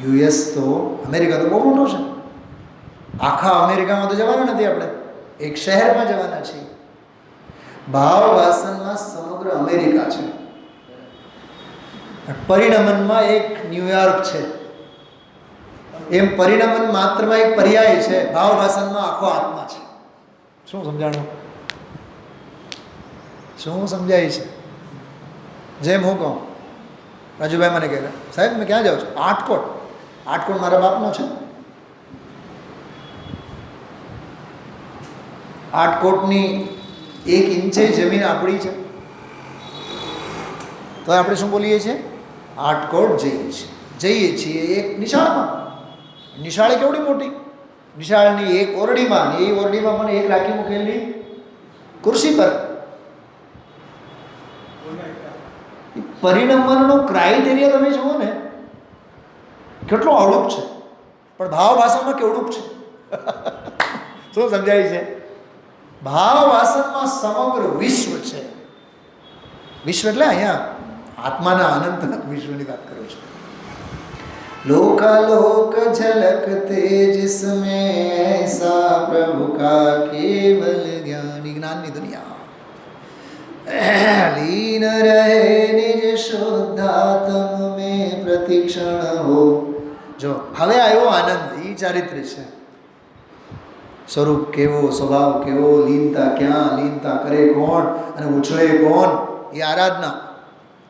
યુએસ તો, અમેરિકા તો બહુ મોટો છે. આખા અમેરિકામાં તો જવાના નથી આપણે, એક શહેરમાં જવાના છીએ. ભાવ વાસનમાં સમગ્ર અમેરિકા છે. પરિણમનમાં એક ન્યુયોર્ક છે. એમ પરિણમન માત્રમાં એક પર્યાય છે, ભાવ વાસનમાં આખો આત્મા છે. શું સમજાણું? શું સમજાય છે? જેમ હું કહું, રાજુભાઈ મને કહેતા, સાહેબ તમે ક્યાં જાઓ છો? આટકોટ. આટકોટ મારા બાપનો છે. આટકોટની 1 ઇંચે જમીન આપણી છે, તો આપણે શું બોલીએ છીએ? આટકોટ જઈએ છીએ એક નિશાળમાં. નિશાળ કેવડી મોટી, નિશાળની એક ઓરડીમાં, એ ઓરડીમાં પણ એક રાખી મૂકેલી ખુરશી પર. પરિણમનનો ક્રાઇટેરિયા તમે જુઓ ને, કેટલો અવળુક છે, પણ ભાવ ભાષામાં કેવડુંક છે. શું સમજાય છે? ભાવ વાસનમાં સમગ્ર વિશ્વ છે. વિશ્વ એટલે અહીંયા આત્માના અનંત વિશ્વની વાત કરું છું. लोकालोक झलकते जिसमें ऐसा प्रभु का केवल ज्ञानी. ज्ञानની દુનિયા लीन रहे निज शुद्धात्म में प्रतिक्षण हो. જો હવે આવ્યો આનંદ, એ ચારિત્ર્ય છે. સ્વરૂપ કેવો, સ્વભાવ કેવો, લીનતા ક્યાં, લીનતા કરે કોણ અને ઉછળે કોણ, એ આરાધના.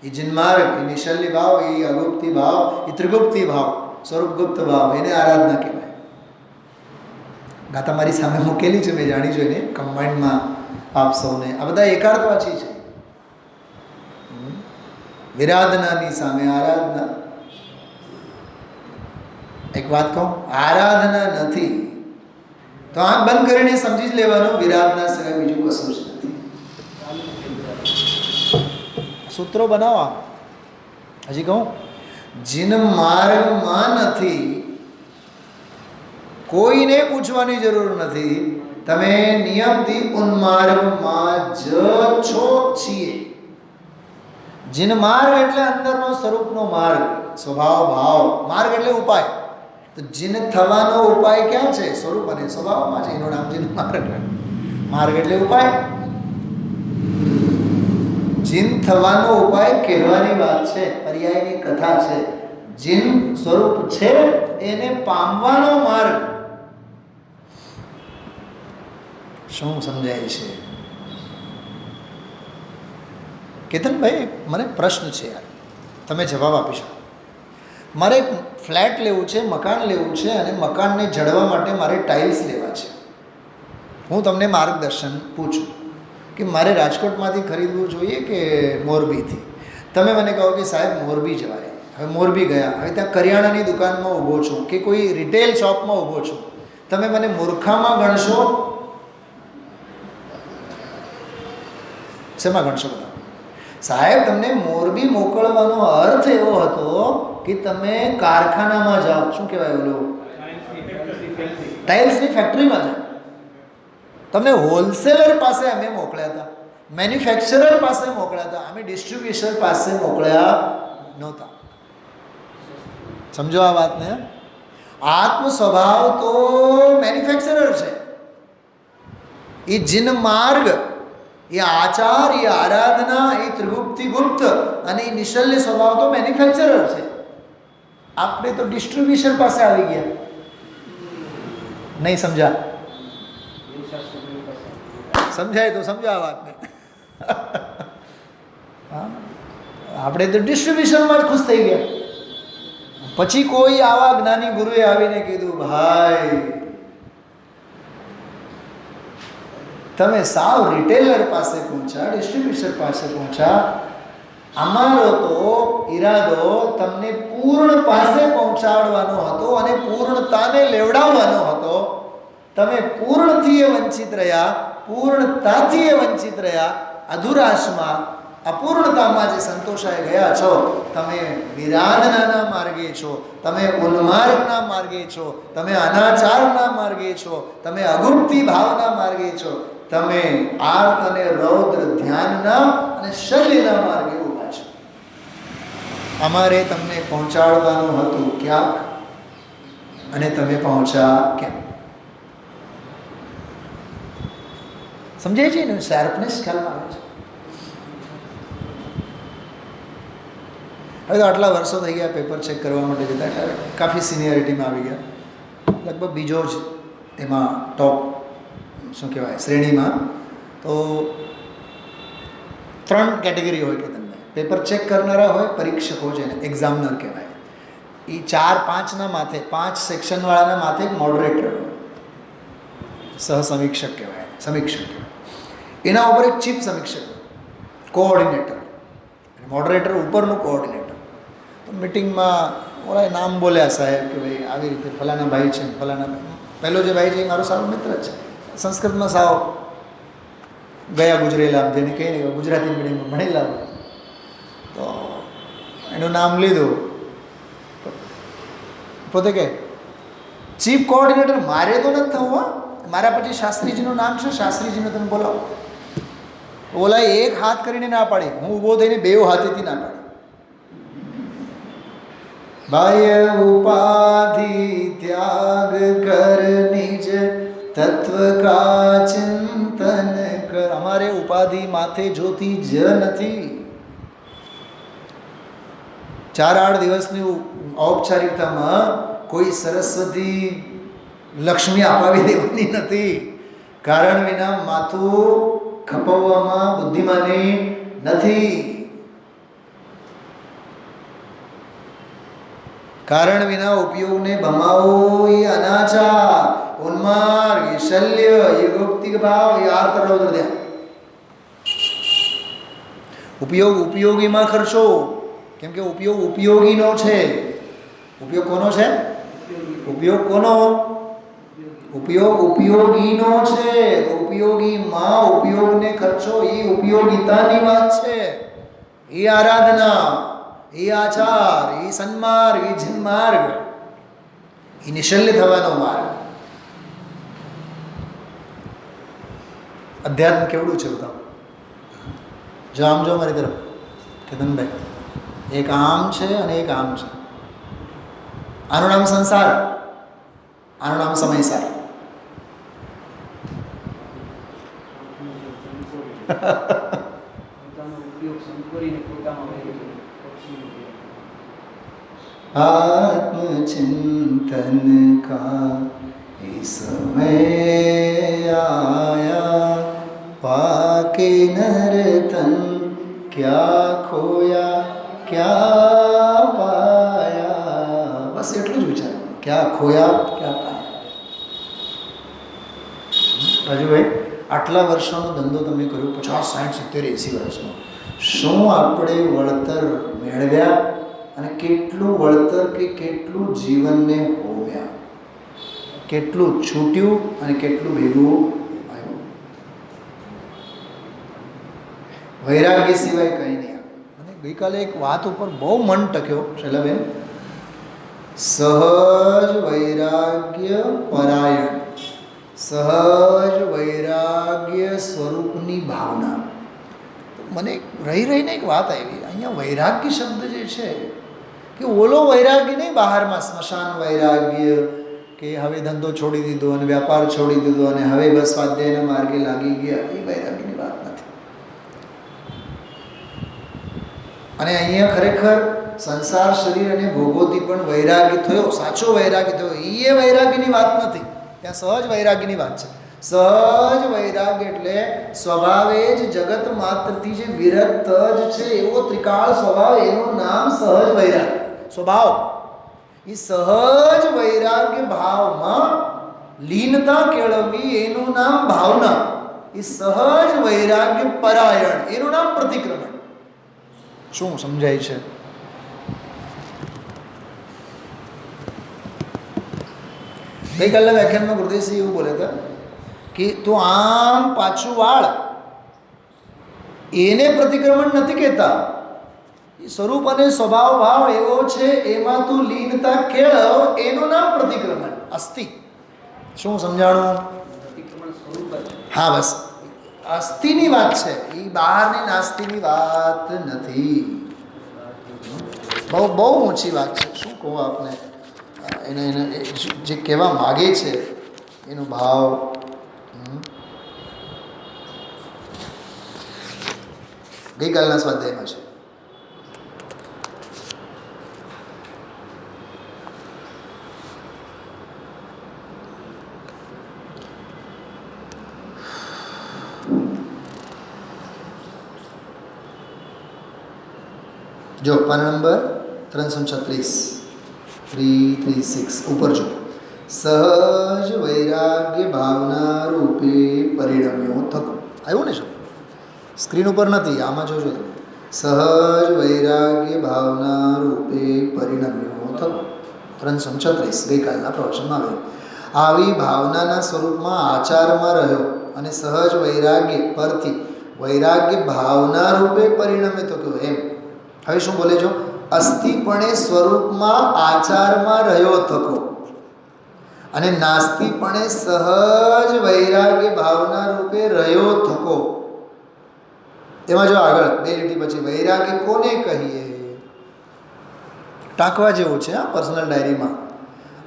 એ જન્માર્ગ, એ નિશલ્ય ભાવ, એ અગુપ્તિ ભાવ, એ ત્રિગુપ્તિ ભાવ, સ્વરૂપગુપ્ત ભાવ, એને આરાધના કહેવાય. ગાતા મારી સામે મૂકેલી છે, મેં જાણી જોઈને કમ્બાઇન્ડમાં આપ સૌને. આ બધા એકાર્થવાચી છે. વિરાધનાની સામે આરાધના. એક વાત કહું, આરાધના નથી તો આંખ બંધ કરીને સમજી જ લેવાનું વિરાધના સિવાય બીજું કશું જ નથી. સૂત્રો બનાવો. હજી કહું, જીન માર્ગમાં નથી, કોઈને પૂછવાની જરૂર નથી. તમે નિયમથી ઉન્માર્ગમાં જ છો છીએ. જીન માર્ગ એટલે અંદરનો સ્વરૂપનો માર્ગ, સ્વભાવ ભાવ. માર્ગ એટલે ઉપાય. તો જીન થવાનો ઉપાય ક્યાં છે? સ્વરૂપ અને સ્વભાવમાં છે. એનું નામ જીન માર્ગ. માર્ગ એટલે ઉપાય. જીન થવાનો ઉપાય કહેવાની વાત છે, પર્યાયની કથા છે. જીન સ્વરૂપ છે, એને પામવાનો માર્ગ. શું સમજાય છે? કેતનભાઈ, મને પ્રશ્ન છે યાર, તમે જવાબ આપી શકો. મારે ફ્લેટ લેવું છે, મકાન લેવું છે, અને મકાનને જડવા માટે મારે ટાઇલ્સ લેવા છે. હું તમને માર્ગદર્શન પૂછું કે મારે રાજકોટમાંથી ખરીદવું જોઈએ કે મોરબીથી. તમે મને કહો કે સાહેબ મોરબી જવાય. હવે મોરબી ગયા, હવે ત્યાં કરિયાણાની દુકાનમાં ઊભો છું કે કોઈ રિટેલ શોપમાં ઊભો છું. તમે મને મૂર્ખામાં ગણશો? શેમાં ગણશો બધા? સાહેબ, તમને મોરબી મોકલવાનો અર્થ એવો હતો કે તમે કારખાનામાં જાઓ. શું કહેવાય ઓલું? ટાઇલ્સની ફેક્ટરીમાં જાઓ. તમને હોલસેલર પાસે અમે મોકલ્યા હતા, મેન્યુફેક્ચરર પાસે મોકલ્યા હતા, અમે ડિસ્ટ્રીબ્યુટર પાસે મોકલ્યા નહોતા. સમજો આ વાતને. આત્મ સ્વભાવ તો મેન્યુફેક્ચરર છે. એ જીન માર્ગ, એ આચાર, એ આરાધના, એ ત્રિગુપ્તિ ગુપ્ત અને એ નિશલ્ય સ્વભાવ તો મેન્યુફેક્ચરર છે. આપણે તો ડિસ્ટ્રીબ્યુશન પાસે આવી ગયા. નહીં સમજા? સમજાય તો સમજો આ વાતને. આપણે તો ડિસ્ટ્રીબ્યુશનમાં જ ખુશ થઈ ગયા. પછી કોઈ આવા જ્ઞાની ગુરુએ આવીને કીધું, ભાઈ તમે સાવ રિટેલર પાસે પહોંચ્યા, ડિસ્ટ્રીબ્યુટર પાસે પહોંચ્યા. અમારો તો ઈરાદો તમને પૂર્ણ પાસે પહોંચાડવાનો હતો અને પૂર્ણતાને લેવડાવવાનો હતો. તમે પૂર્ણથી વંચિત રહ્યા, પૂર્ણતાથી વંચિત રહ્યા. અધુરાશમાં, અપૂર્ણતામાં જે સંતોષાઈ ગયા છો, તમે વિરાધનાના માર્ગે છો, તમે ઉન્માર્ગના માર્ગે છો, તમે અનાચારના માર્ગે છો, તમે અગુપ્તિ ભાવના માર્ગે છો, તમે આર્ત અને રૌદ્ર ધ્યાનના અને શલ્યના માર્ગે ઊભા છો. અમારે તમને પહોંચાડવાનું હતું ક્યાંક, અને તમે પહોંચ્યા કેમ? સમજાય છે ને? શાર્પનેસ ખ્યાલમાં આવે છે. હવે તો આટલા વર્ષો થઈ ગયા પેપર ચેક કરવા માટે જતા, એટલે કાફી સિનિયરિટીમાં આવી ગયા. લગભગ બીજો જ એમાં ટોપ શું કહેવાય શ્રેણીમાં. તો 3 કેટેગરી હોય કે તમને પેપર ચેક કરનારા હોય, પરીક્ષકો જેને એક્ઝામિનર કહેવાય. એ 4-5ના માથે, 5 સેક્શનવાળાના માથે એક મોડરેટર હોય, સહસમીક્ષક કહેવાય, સમીક્ષક કહેવાય. એના ઉપર એક ચીફ સમીક્ષક હોય, કોઓર્ડિનેટર. અને મોડરેટર ઉપરનું કોઓર્ડિનેટર. તો મિટિંગમાં ઓલા નામ બોલ્યા સાહેબ કે ભાઈ આવી રીતે ફલાણા ભાઈ છે, ફલાણા પહેલો જે ભાઈ છે એ મારો સારો મિત્ર જ છે, સંસ્કૃતમાં સાવ ગયા ગુજરેલા, જેને કહીને ગુજરાતી મીડિયમમાં ભણેલા હોય. તો એનું નામ લીધું. પોતે કહે ચીફ કોઓર્ડિનેટર મારે તો નથી થવું, મારા પછી શાસ્ત્રીજીનું નામ છે, શાસ્ત્રીજીને તમે બોલાવો. ઓલા એક હાથ કરીને ના પાડી, હું ઊભો થઈને 2 હાથેથી ના પાડી. બાહ્ય ઉપાધિ ત્યાગ કર નિજ તત્વ કા ચિંતન કર. અમારે ઉપાધિ માથે જોતી જ નથી. 4-8 દિવસની ઔપચારિકતામાં કોઈ સરસ્વતી લક્ષ્મી અપાવી દેવાની નથી. કારણ વિના માથું ખપાવવામાં બુદ્ધિમાની નથી. કારણ વિના ઉપયોગને ભમાવો એ અનાચાર. ઉન્માર્ગ, એ શલ્ય, એ ગૌપ્તિક ભાવ, એ આર્ત રૌદ્ર ધ્યાન. ઉપયોગીમાં ખર્ચો, કેમ કે ઉપયોગ ઉપયોગીનો છે. ઉપયોગ કોનો છે? ઉપયોગ કોનો? ઉપયોગ ઉપયોગીનો છે. તો ઉપયોગીમાં ઉપયોગને ખર્ચો, એ ઉપયોગિતાની વાત છે. એ આરાધના, એ આચાર, એ સન્માર્ગ, એ જન્માર્ગ, એ નિશલ્ય થવાનો માર્ગ. અધ્યાત્મ કેવડું છે બધા? જો આમ જો મારી તરફ કેતનભાઈ, એક આમ છે અને એક આમ છે. આનું નામ સંસાર, આનું નામ સમયસાર. आत्मचिंतन का ये समय आया, पाके नर तन क्या खोया क्या पाया. બસ એટલું જ વિચારવાનું, ક્યાં ખોયા ક્યાં પાયા. રાજુભાઈ, આટલા વર્ષોનો ધંધો તમે કર્યો, 50, 60, 70, 80 વર્ષનો, શું આપણે વળતર મેળવ્યા અને કેટલું વળતર કે કેટલું જીવનને હોવ્યા, કેટલું છૂટ્યું અને કેટલું ભેગું આવ્યું? વૈરાગ્ય સિવાય કંઈ નહીં. અને ગઈકાલે એક વાત ઉપર બહુ મન ટક્યો શૈલાબેન, સહજ વૈરાગ્ય પરાયણ, સહજ વૈરાગ્ય સ્વરૂપની ભાવના. મને રહીને એક વાત આવી. અહીંયા વૈરાગ્ય શબ્દ જે છે કે ઓલો વૈરાગ્ય નહીં બહારમાં સ્મશાન વૈરાગ્ય, કે હવે ધંધો છોડી દીધો અને વ્યાપાર છોડી દીધો અને હવે બસ સ્વાધ્યાયના માર્ગે લાગી ગયા, એ વૈરાગ્યની વાત નથી. અને અહીંયા ખરેખર સંસાર, શરીર અને ભોગોથી પણ વૈરાગ્ય થયો, સાચો વૈરાગ્ય થયો, એ વૈરાગ્યની વાત નથી. ત્યાં સહજ વૈરાગ્યની વાત છે. સહજ વૈરાગ્ય એટલે સ્વભાવે જ જગત માત્રથી જે વિરક્ત જ છે એવો ત્રિકાળ સ્વભાવ, એનું નામ સહજ વૈરાગ્ય. સ્વભાવ, એ સહજ વૈરાગ્ય ભાવમાં લીનતા કેળવવી, એનું નામ ભાવના. એ સહજ વૈરાગ્ય પરાયણ, એનું નામ પ્રતિક્રમણ. શું સમજાય છે? ગઈકાલના વ્યાખ્યાનમાં ગુરુદેવસિંહ એવું બોલ્યા હતા કે તું આમ પાછું વાળ, એને પ્રતિક્રમણ નથી કહેતા. સ્વરૂપ અને સ્વભાવ ભાવ એવો છે, એમાં તું લીનતા કેળવ, એનું નામ પ્રતિક્રમણ. અસ્થિ. શું સમજાણું? હા, બસ અસ્થિની વાત છે, એ બહારની નાસ્તિની વાત નથી. બહુ બહુ ઊંચી વાત છે. શું કહું આપને, એને જે કહેવા માગે છે એનો ભાવ. ગઈકાલના સ્વાધ્યાયમાં છે. જો પાના નંબર 336, 336 ઉપર જો. સહજ વૈરાગ્ય ભાવના રૂપે પરિણમ્યો થકો. આવ્યું ને? શું સ્ક્રીન ઉપર નથી, આમાં જોજો તમે. સહજ વૈરાગ્ય ભાવના રૂપે પરિણમ્યો થકો. 336 ગઈકાલના પ્રવચનમાં આવેલું. આવી ભાવનાના સ્વરૂપમાં આચારમાં રહ્યો અને સહજ વૈરાગ્ય પરથી વૈરાગ્ય ભાવના રૂપે પરિણમે તો કેવું એમ. હવે શું બોલે છો? અસ્થિપણે સ્વરૂપમાં આચારમાં રહ્યો થકો અને નાસ્તિપણે સહજ વૈરાગ્ય ભાવના રૂપે રહ્યો થકો. એમાં જો આગળ 2 લીટી પછી વૈરાગ્ય કોને કહીએ? ટાંકવા જેવું છે. આ પર્સનલ ડાયરીમાં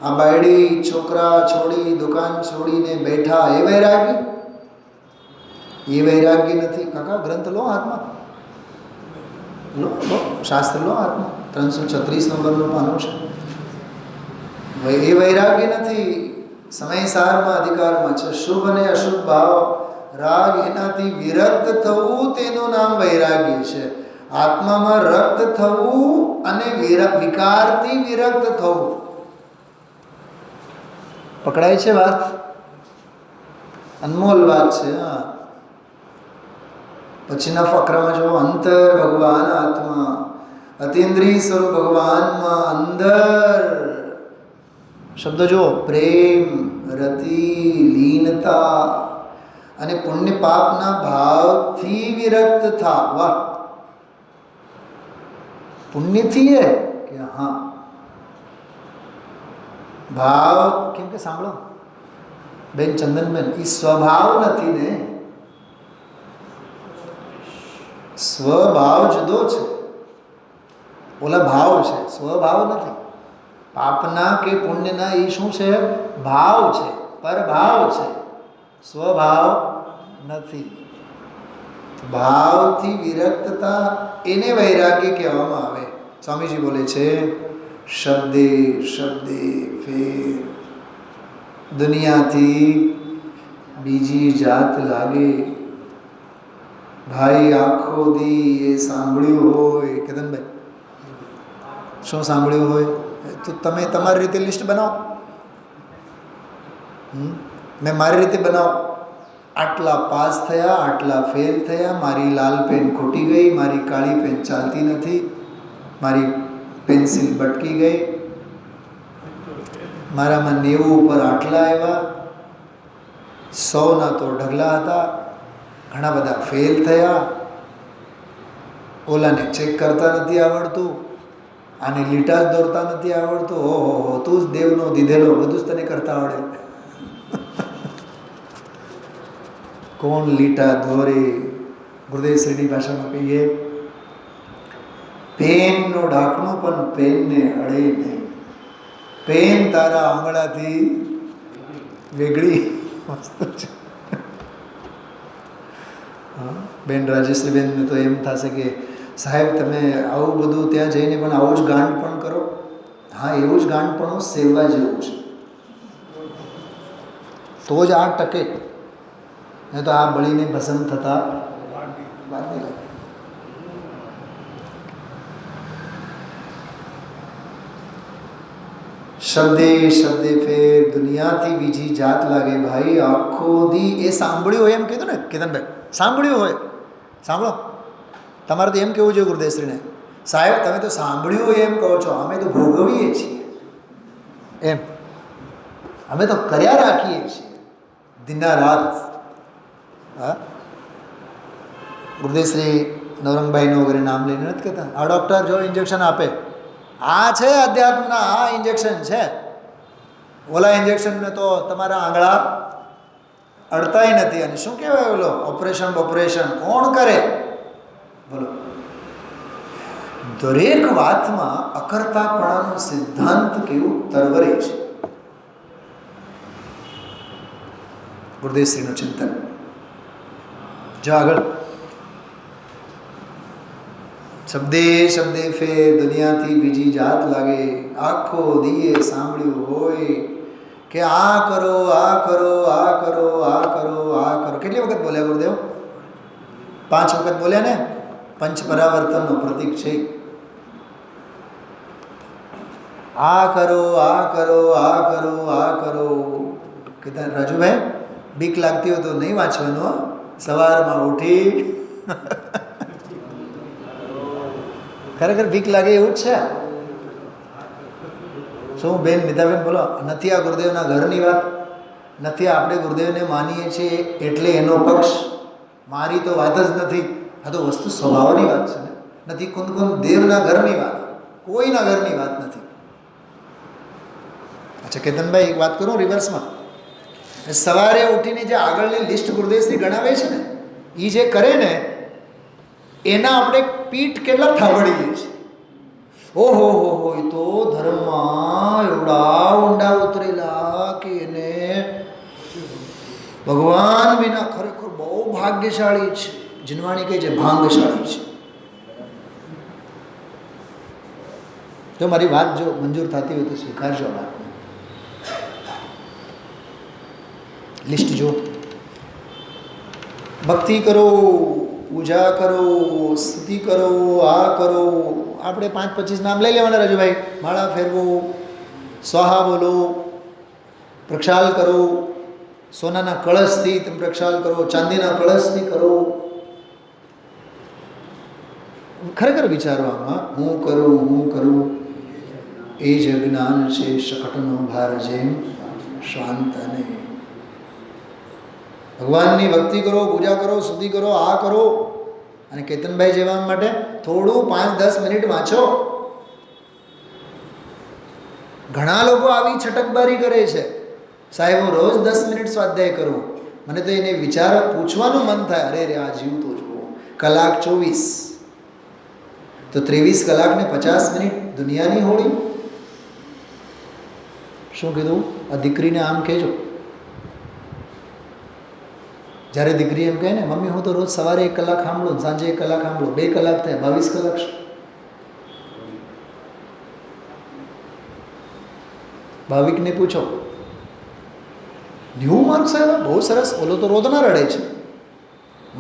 આ બાયડી છોકરા છોડી દુકાન છોડીને બેઠા, એ વૈરાગ્ય? એ વૈરાગ્ય નથી. કાકા ગ્રંથ લો હાથમાં, લો શાસ્ત્ર લો હાથમાં. 336 નંબરનું પાનું છે. એ વૈરાગ્ય નથી. સમયસારમાં અધિકારમાં છે. શુભ અને અશુભ ભાવ રાગ એનાથી વિરક્ત થવું, તેનું નામ વૈરાગ્ય છે. આત્મામાં રક્ત થવું અને વિકારથી વિરક્ત થવું, પકડાય છે વાત? અનમોલ વાત છે. હા, પછીના ફકરામાં જો અંતર ભગવાન આત્મા, અતિન્દ્રિય સ્વરૂપ ભગવાનમાં અંદર શબ્દ જો પ્રેમ, રતિ, લીનતા અને પુણ્ય પાપના ભાવથી વિરક્ત થા. વાહ, પુણ્યથી હે કે હા ભાવ. કેમ કે સાંભળો બેન ચંદનબેન, એ સ્વભાવ નથી ને, સ્વભાવ જુદો છે, ઓલા ભાવ છે, સ્વભાવ નથી. પાપના કે પુણ્યના એ શું છે? ભાવ છે, પરભાવ છે, સ્વભાવ નથી. ભાવથી વિરક્તતા એને વૈરાગ્ય કહેવામાં આવે. સ્વામીજી બોલે છે, શબ્દે શબ્દે ફેર દુનિયાથી બીજી જાત લાગે. ભાઈ આખો દી એ સાંભળ્યું હોય. કેતનભાઈ, શું સાંભળ્યું હોય? તો તમે તમારી રીતે લિસ્ટ બનાવો, મેં મારી રીતે બનાવો. આટલા પાસ થયા, આટલા ફેલ થયા, મારી લાલ પેન ખોટી ગઈ, મારી કાળી પેન ચાલતી નથી, મારી પેન્સિલ ભટકી ગઈ, મારામાં 90 ઉપર આટલા આવ્યા, 100ના તો ઢગલા હતા, ઘણા બધા ફેલ થયા, ઓલાને ચેક કરતા નથી આવડતું, આને લીટા જ દોરતા નથી આવડતું. ઓહો, તું જ દેવનો દીધેલો, બધું જ તને કરતા આવડે. કોણ લીટા દોરે? ગુરુદેવ શ્રીની ભાષામાં કહીએ, પેનનું ઢાંકણું પણ પેનને અડે નહીં. પેન તારા આંગળાથી વેગળી વસ્તુ છે. બેન રાજેશ્રીબેનને તો એમ થશે કે સાહેબ તમે આવું બધું ત્યાં જઈને પણ આવું જ ગાંડ પણ કરો. હા, એવું જ ગાંડ પણ સેવા જેવું છે, તો જ આ ટકે, નહીં તો આ બળીને ભસમ થતા વાત નહીં લાગે. શબ્દે શબ્દે ફેર દુનિયાથી બીજી જાત લાગે. ભાઈ આખો દી એ સાંભળ્યું હોય એમ કીધું ને કેતનભાઈ, સાંભળ્યું હોય. સાંભળો, તમારે તો એમ કહેવું જોઈએ ગુરુદેવશ્રીને, સાહેબ તમે તો સાંભળ્યું હોય એમ કહો છો, અમે તો ભોગવીએ છીએ એમ, અમે તો કર્યા રાખીએ છીએ દિના રાત. હા, ગુરુદેવશ્રી નવરંગભાઈનું વગેરે નામ લઈને નથી કહેતા, આ ડૉક્ટર જો ઇન્જેક્શન આપે, આ છે અધ્યાત્મના, આ ઇન્જેક્શન છે, ઓલા ઇન્જેક્શનને તો તમારા આંગળા અડતાય નથી. અને શું કહેવાય ઓલો ઓપરેશન કોણ કરે? બોલો. દરેક વાતમાં અકર્તાપણાનો સિદ્ધાંત કેવું તરવરે છે. ગુરુદેવશ્રીનું ચિંતન જો આગળ. શબ્દે શબ્દે ફેર દુનિયાથી બીજી જાત લાગે. આખો દીએ સાંભળ્યું હોય કે આ કરો, આ કરો, આ કરો, આ કરો, આ કરો. કેટલી વખત બોલ્યા ગુરુદેવ? 5 વખત બોલ્યા ને. પંચ પરાવર્તનનું પ્રતીક છે. આ કરો, આ કરો, આ કરો, આ કરો. કીધા રાજુભાઈ બીક લાગતી હોય તો નહીં વાંચવાનું. સવારમાં ઉઠી ખરેખર બીક લાગે એવું જ છે. શું બેન નિતાબેન બોલો? નથી આ ગુરુદેવના ઘરની વાત, નથી આપણે ગુરુદેવને માનીએ છીએ એટલે એનો પક્ષ, મારી તો વાત જ નથી. આ તો વસ્તુ સ્વભાવની વાત છે ને. નથી કુંદ દેવના ઘરની વાત, કોઈના ઘરની વાત નથી. અચ્છા કેતનભાઈ એક વાત કરું રિવર્સમાં. સવારે ઉઠીને જે આગળની લિસ્ટ ગુરુદેવશ્રી ગણાવે છે ને, એ જે કરે ને એના આપણે પીઠ કેટલા થાબડીએ છીએ. ઓહો હો, એ તો ધર્મમાં એવડા ઊંડા ઉતરેલા કે એને ભગવાન વિના ખરેખર બહુ ભાગ્યશાળી છે. જીનવાણી કહે છે ભાંગશાળી છે. જો મારી વાત જો મંજૂર થતી હોય તો સ્વીકારજો. વાત લિસ્ટ જો. ભક્તિ કરો, પૂજા કરો, સ્તુતિ કરો, આ કરો. આપણે 5-25 નામ લઈ લેવાના રાજુભાઈ. માળા ફેરવો, સ્વાહા બોલો, પ્રક્ષાલ કરો, સોનાના કળશથી તમે પ્રક્ષાલ કરો, ચાંદીના કળશથી કરો. ખરેખર વિચારો આમાં, હું કરું એ જ જ્ઞાન છે શકટનો ભાર જેમ શાંત. અને ભગવાનની ભક્તિ કરો, પૂજા કરો, સ્તુતિ કરો, આ કરો. અને કેતનભાઈ જેવા માટે થોડું 5-10 મિનિટ વાંચો. ઘણા લોકો આવી છટકબારી કરે છે, સાહેબ હું રોજ 10 મિનિટ સ્વાધ્યાય કરું. મને તો એને વિચાર પૂછવાનું મન થાય, અરે રે આ જીવ તો જુઓ, કલાક 24 તો 23 કલાક ને 50 મિનિટ દુનિયાની હોળી. શું કીધું? આ દીકરીને આમ કહેજો. જ્યારે દીકરી એમ કહે ને, મમ્મી હું તો રોજ સવારે 1 કલાક સાંભળું, સાંજે 1 કલાક સાંભળું, 2 કલાક થાય, 22 કલાક. ભાવિકને પૂછો 90 માર્ક્સ આવ્યા, બહુ સરસ. ઓલો તો રોદના રડે છે,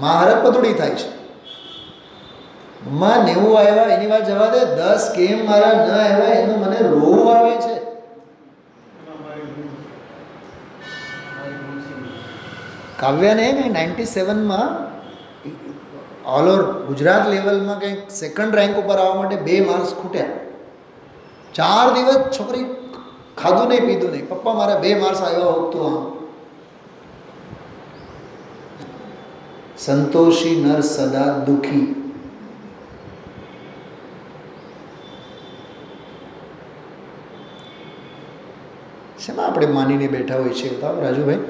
મહારત પતોડી થાય છે. માં 90 આવ્યા એની વાત જવા દે, 10 કેમ મારા ન આવ્યા એનું મને રોવ આવે છે. કાવ્યાને 97માં ઓલ ઓવર ગુજરાત લેવલમાં કંઈક સેકન્ડ રેન્ક ઉપર આવવા માટે 2 માર્ક્સ ખૂટ્યા. 4 દિવસ છોકરી ખાધું નહીં, પીધું નહીં. પપ્પા મારા 2 માર્ક્સ આવ્યા હોત તો આમ. સંતોષી નર સદા દુઃખી. શેમાં આપણે માનીને બેઠા હોય છે બતાવો રાજુભાઈ?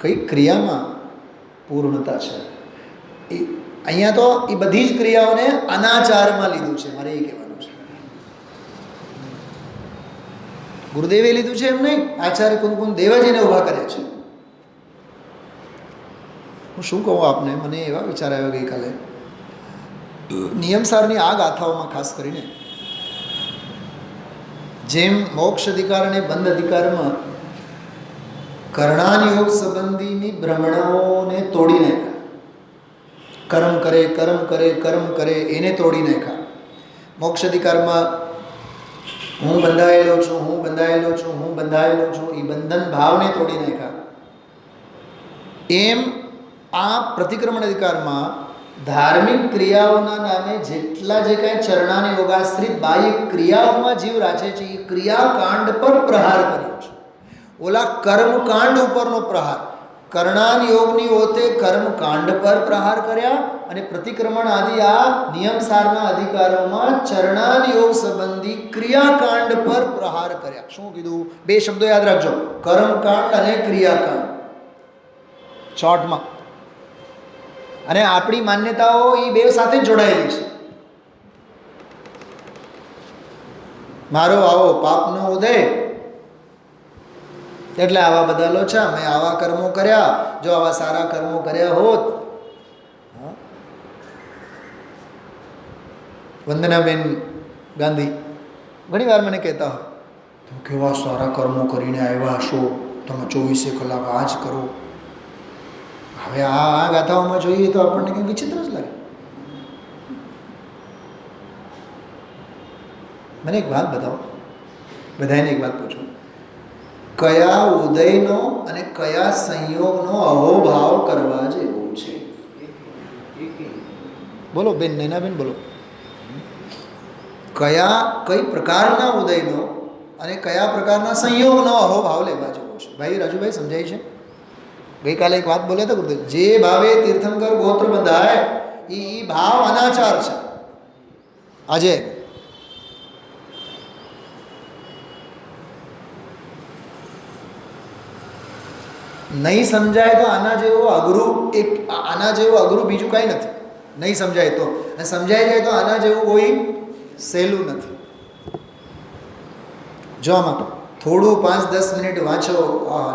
કઈ ક્રિયામાં પૂર્ણતા છે? એ અહીંયા તો એ બધી જ ક્રિયાઓને અનાચારમાં લીધું છે. મારે એ કહેવાનું છે, ગુરુદેવે લીધું છે એમ નહીં, આચાર્ય કુંકુમ દેવાજીને ઊભા કર્યા છે. હું શું કહું આપને, મને એવા વિચાર આવ્યા ગઈકાલે નિયમસારની આ ગાથાઓમાં, ખાસ કરીને જેમ મોક્ષ અધિકાર અને બંધ અધિકારમાં કર્ણાન યોગ સંબંધીની ભ્રમણાઓને તોડી નાખ્યા. કર્મ કરે એને તોડી નાખ્યા. મોક્ષ અધિકારમાં હું બંધાયેલો છું, એ બંધન ભાવને તોડી નાખ્યા. એમ આ પ્રતિક્રમણ અધિકારમાં ધાર્મિક ક્રિયાઓના નામે જેટલા જે કાંઈ ચરણાની યોગાશ્રિત બાહ્ય ક્રિયાઓમાં જીવ રાચે છે, એ ક્રિયાકાંડ પર પ્રહાર કર્યો છે. ઓલા કર્મકાંડ ઉપરનો પ્રહાર, કર્ણાન યોગની ઓતે કર્મકાંડ પર પ્રહાર કર્યા, અને પ્રતિક્રમણ આદિ આ નિયમસારના અધિકારોમાં ચરણાન યોગ સંબંધી ક્રિયાકાંડ પર પ્રહાર કર્યા. શું કીધું? 2 શબ્દો યાદ રાખજો, કર્મકાંડ અને ક્રિયાકાંડ, શોર્ટમાં. અને આપણી માન્યતાઓ એ 2 સાથે જોડાયેલી છે. મારો આવો પાપનો ઉદય એટલે આવા બધા લોચા, મેં આવા કર્મો કર્યા, જો આવા સારા કર્મો કર્યા હોત. વંદનાબેન ગાંધી ઘણી વાર મને કહેતા હોય, તમે કેવા સારા કર્મો કરીને આવ્યા હશો, તમે 24 કલાક આ જ કરો. હવે આ ગાથાઓમાં જોઈએ તો આપણને કંઈ વિચિત્ર જ લાગે. મને એક વાત બતાવો, બધાને એક વાત પૂછો, કયા ઉદયનો અને કયા સંયોગનો અહોભાવ કરવા જેવું છે? બોલો બેન, નૈનાબેન બોલો. કઈ પ્રકારના ઉદયનો અને કયા પ્રકારના સંયોગનો અહોભાવ લેવા જેવો છે? ભાઈ રાજુભાઈ સમજાય છે? ગઈકાલે એક વાત બોલ્યા હતા ગુરુદેવ, જે ભાવે તીર્થંકર ગોત્ર બંધાય એ ભાવ અનાચાર છે. આજે નહીં સમજાય તો આના જેવું અઘરું બીજું કાંઈ નથી. નહીં સમજાય તો, અને સમજાઈ જાય તો આના જેવું કોઈ સહેલું નથી. જો આમાં થોડું 5-10 મિનિટ વાંચો,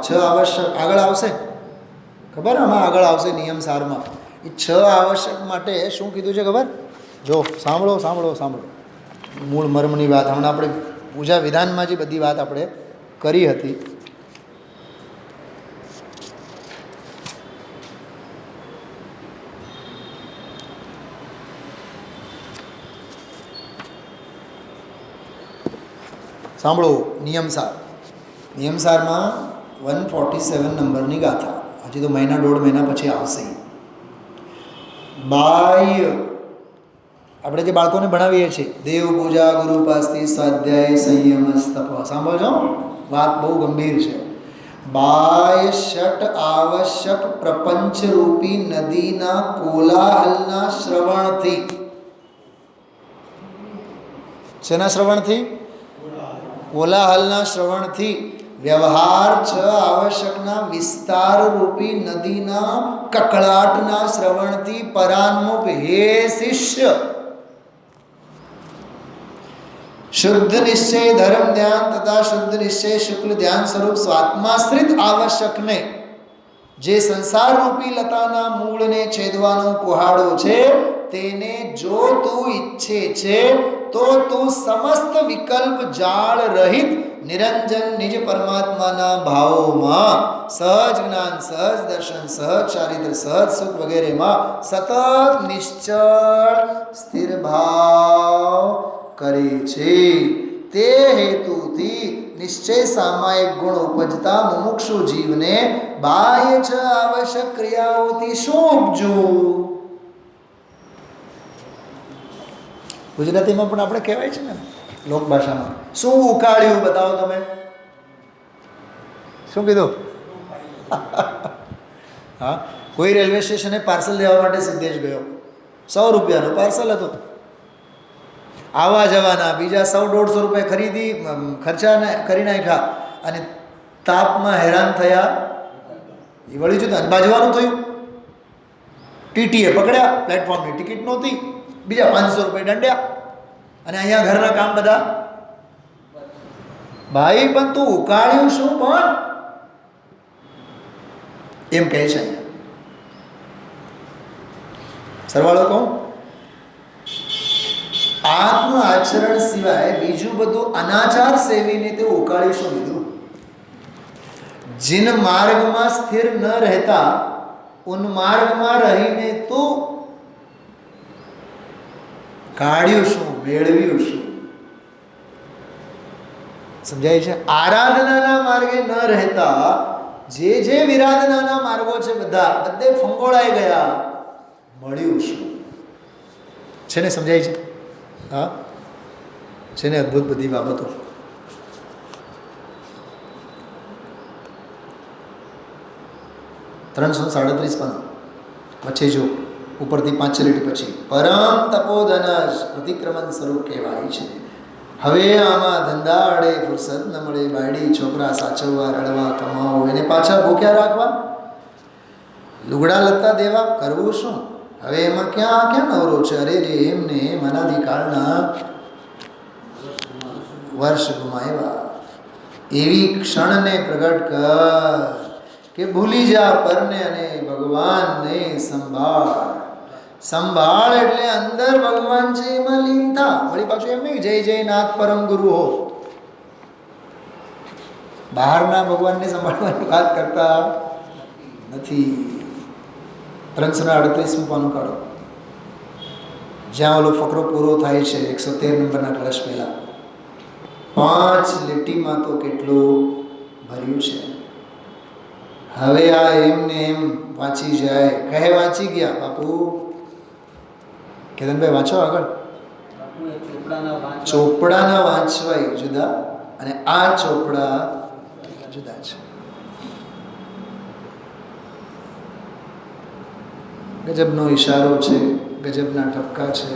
6 આવશ્યક આગળ આવશે, ખબર? આમાં આગળ આવશે નિયમસારમાં. એ 6 આવશ્યક માટે શું કીધું છે ખબર? જો સાંભળો મૂળ મર્મની વાત. હમણાં આપણે પૂજા વિધાનમાં જે બધી વાત આપણે કરી હતી, સાંભળો નિયમસાર. નિયમસારમાં 147 નંબરની ગાથા. હજી તો મહિના દોઢ મહિના પછી આવશે. બાહ્ય આપણે જે બાળકોને ભણાવીએ છીએ, દેવ પૂજા, ગુરુ ઉપાસથી, સ્વાધ્યાય, સંયમ, તપ. સાંભળજો, વાત બહુ ગંભીર છે. બાહ્ય ષટ આવશ્યક પ્રપંચ રૂપી નદીના કોલાહલના શ્રવણથી. શેના શ્રવણથી? કોલાહલના શ્રવણથી. વ્યવહાર છ આવશ્યકના વિસ્તાર રૂપી નદીના કકળાટના શ્રવણથી પરાન્મુખ. હે શિષ્ય, શુદ્ધ નિશ્ચય ધર્મ ધ્યાન તથા શુદ્ધ નિશ્ચય શુક્લ ધ્યાન સ્વરૂપ સ્વાત્માશ્રિત આવશ્યકને, જે સંસાર રૂપી લતાના મૂળને છેદવાનો કુહાડો છે, તેને જો તું ઈચ્છે છે તો તું સમસ્ત વિકલ્પ જાળ રહિત નિરંજન નિજ પરમાત્માના ભાવોમાં સહજ જ્ઞાન, સહજ દર્શન, સહજ ચારિત્ર, સહજ સુખ વગેરેમાં સતત નિશ્ચળ સ્થિર ભાવ કરે છે. તે હેતુથી નિશ્ચય સામાયિક ગુણ ઉપજતા મુમુક્ષુ જીવને બાહ્ય છ આવશ્યક ક્રિયાઓથી શું ઉપજવું? ગુજરાતીમાં પણ આપણે કહેવાય છે ને, લોક ભાષામાં, શું ઉકાળ્યું? બતાવો તમે, શું કીધું? હા, કોઈ રેલવે સ્ટેશને પાર્સલ લેવા માટે સિદ્ધેશ ગયો. 100 રૂપિયાનું પાર્સલ હતું. આવવા જવાના બીજા 100-150 રૂપિયા ખર્ચા કરી નાખ્યા અને તાપમાં હેરાન થયા. એ વળી જતું અને બાજવાનું થયું. ટીટીએ પકડ્યા, પ્લેટફોર્મની ટિકિટ નહોતી, બીજા 500 રૂપિયા દંડ્યા. અને અહીંયા ઘરના કામ બધા. ભાઈ પણ તું ઉકાળ્યું શું? પણ એમ કહે છે અહીંયા. સરવાળો કહું, આત્મ આચરણ સિવાય બીજું બધું અનાચાર સેવીને તે ઉકાળી શું લીધું? જીન માર્ગમાં સ્થિર ન રહેતા ઉન્માર્ગમાં રહીને તું કાઢ્યું શું? મેળવ્યું શું? સમજાય છે? આરાધનાના માર્ગે ન રહેતા જે વિરાધનાના માર્ગો છે બધે ફંગોળાઈ ગયા. મળ્યું શું? છે ને? સમજાય છે? હા, છે ને? અદ્ભુત બધી બાબતો. $337 પાના વચ્ચે જો ઉપરથી 5 લીટી પછી પરમ તપોધન જ પ્રતિક્રમણ સ્વરૂપ કહેવાય છે. હવે આમાં ધંધા અડે ફુરસદ ન મળે, બાયડી છોકરા સાચવવા, રડવા, કમાવો, એને પાછા ભૂખ્યા રાખવા, લુગડા લત્તા દેવા, કરવું શું? હવે એમાં ક્યાં નવરો છે? અરે રે, એમને મનાદિકાળના વર્ષ ગુમાવ્યા. એવી ક્ષણને પ્રગટ કર કે ભૂલી જા પરને અને ભગવાનને સંભાળ. સંભાળ એટલે અંદર ભગવાન છે એમાં લીન થા. વળી પાછું એમ નહીં જય જય નાથ પરમ ગુરુ હો. બહારના ભગવાનને સંભાળવાની વાત કરતા નથી. 338 પાનું કાઢો, જ્યાં ઓલો ફકરો પૂરો થાય છે 113 નંબરના કલશ પહેલા. 5 લીટીમાં તો કેટલું ભર્યું છે. હવે આ એમને એમ વાંચી જાય, કહે વાંચી ગયા બાપુ. કેતનભાઈ વાંચો આગળ. ચોપડાના વાંચવાય જુદા અને આ ચોપડા જુદા છે. ગજબનો ઈશારો છે, ગજબના ઠપકા છે.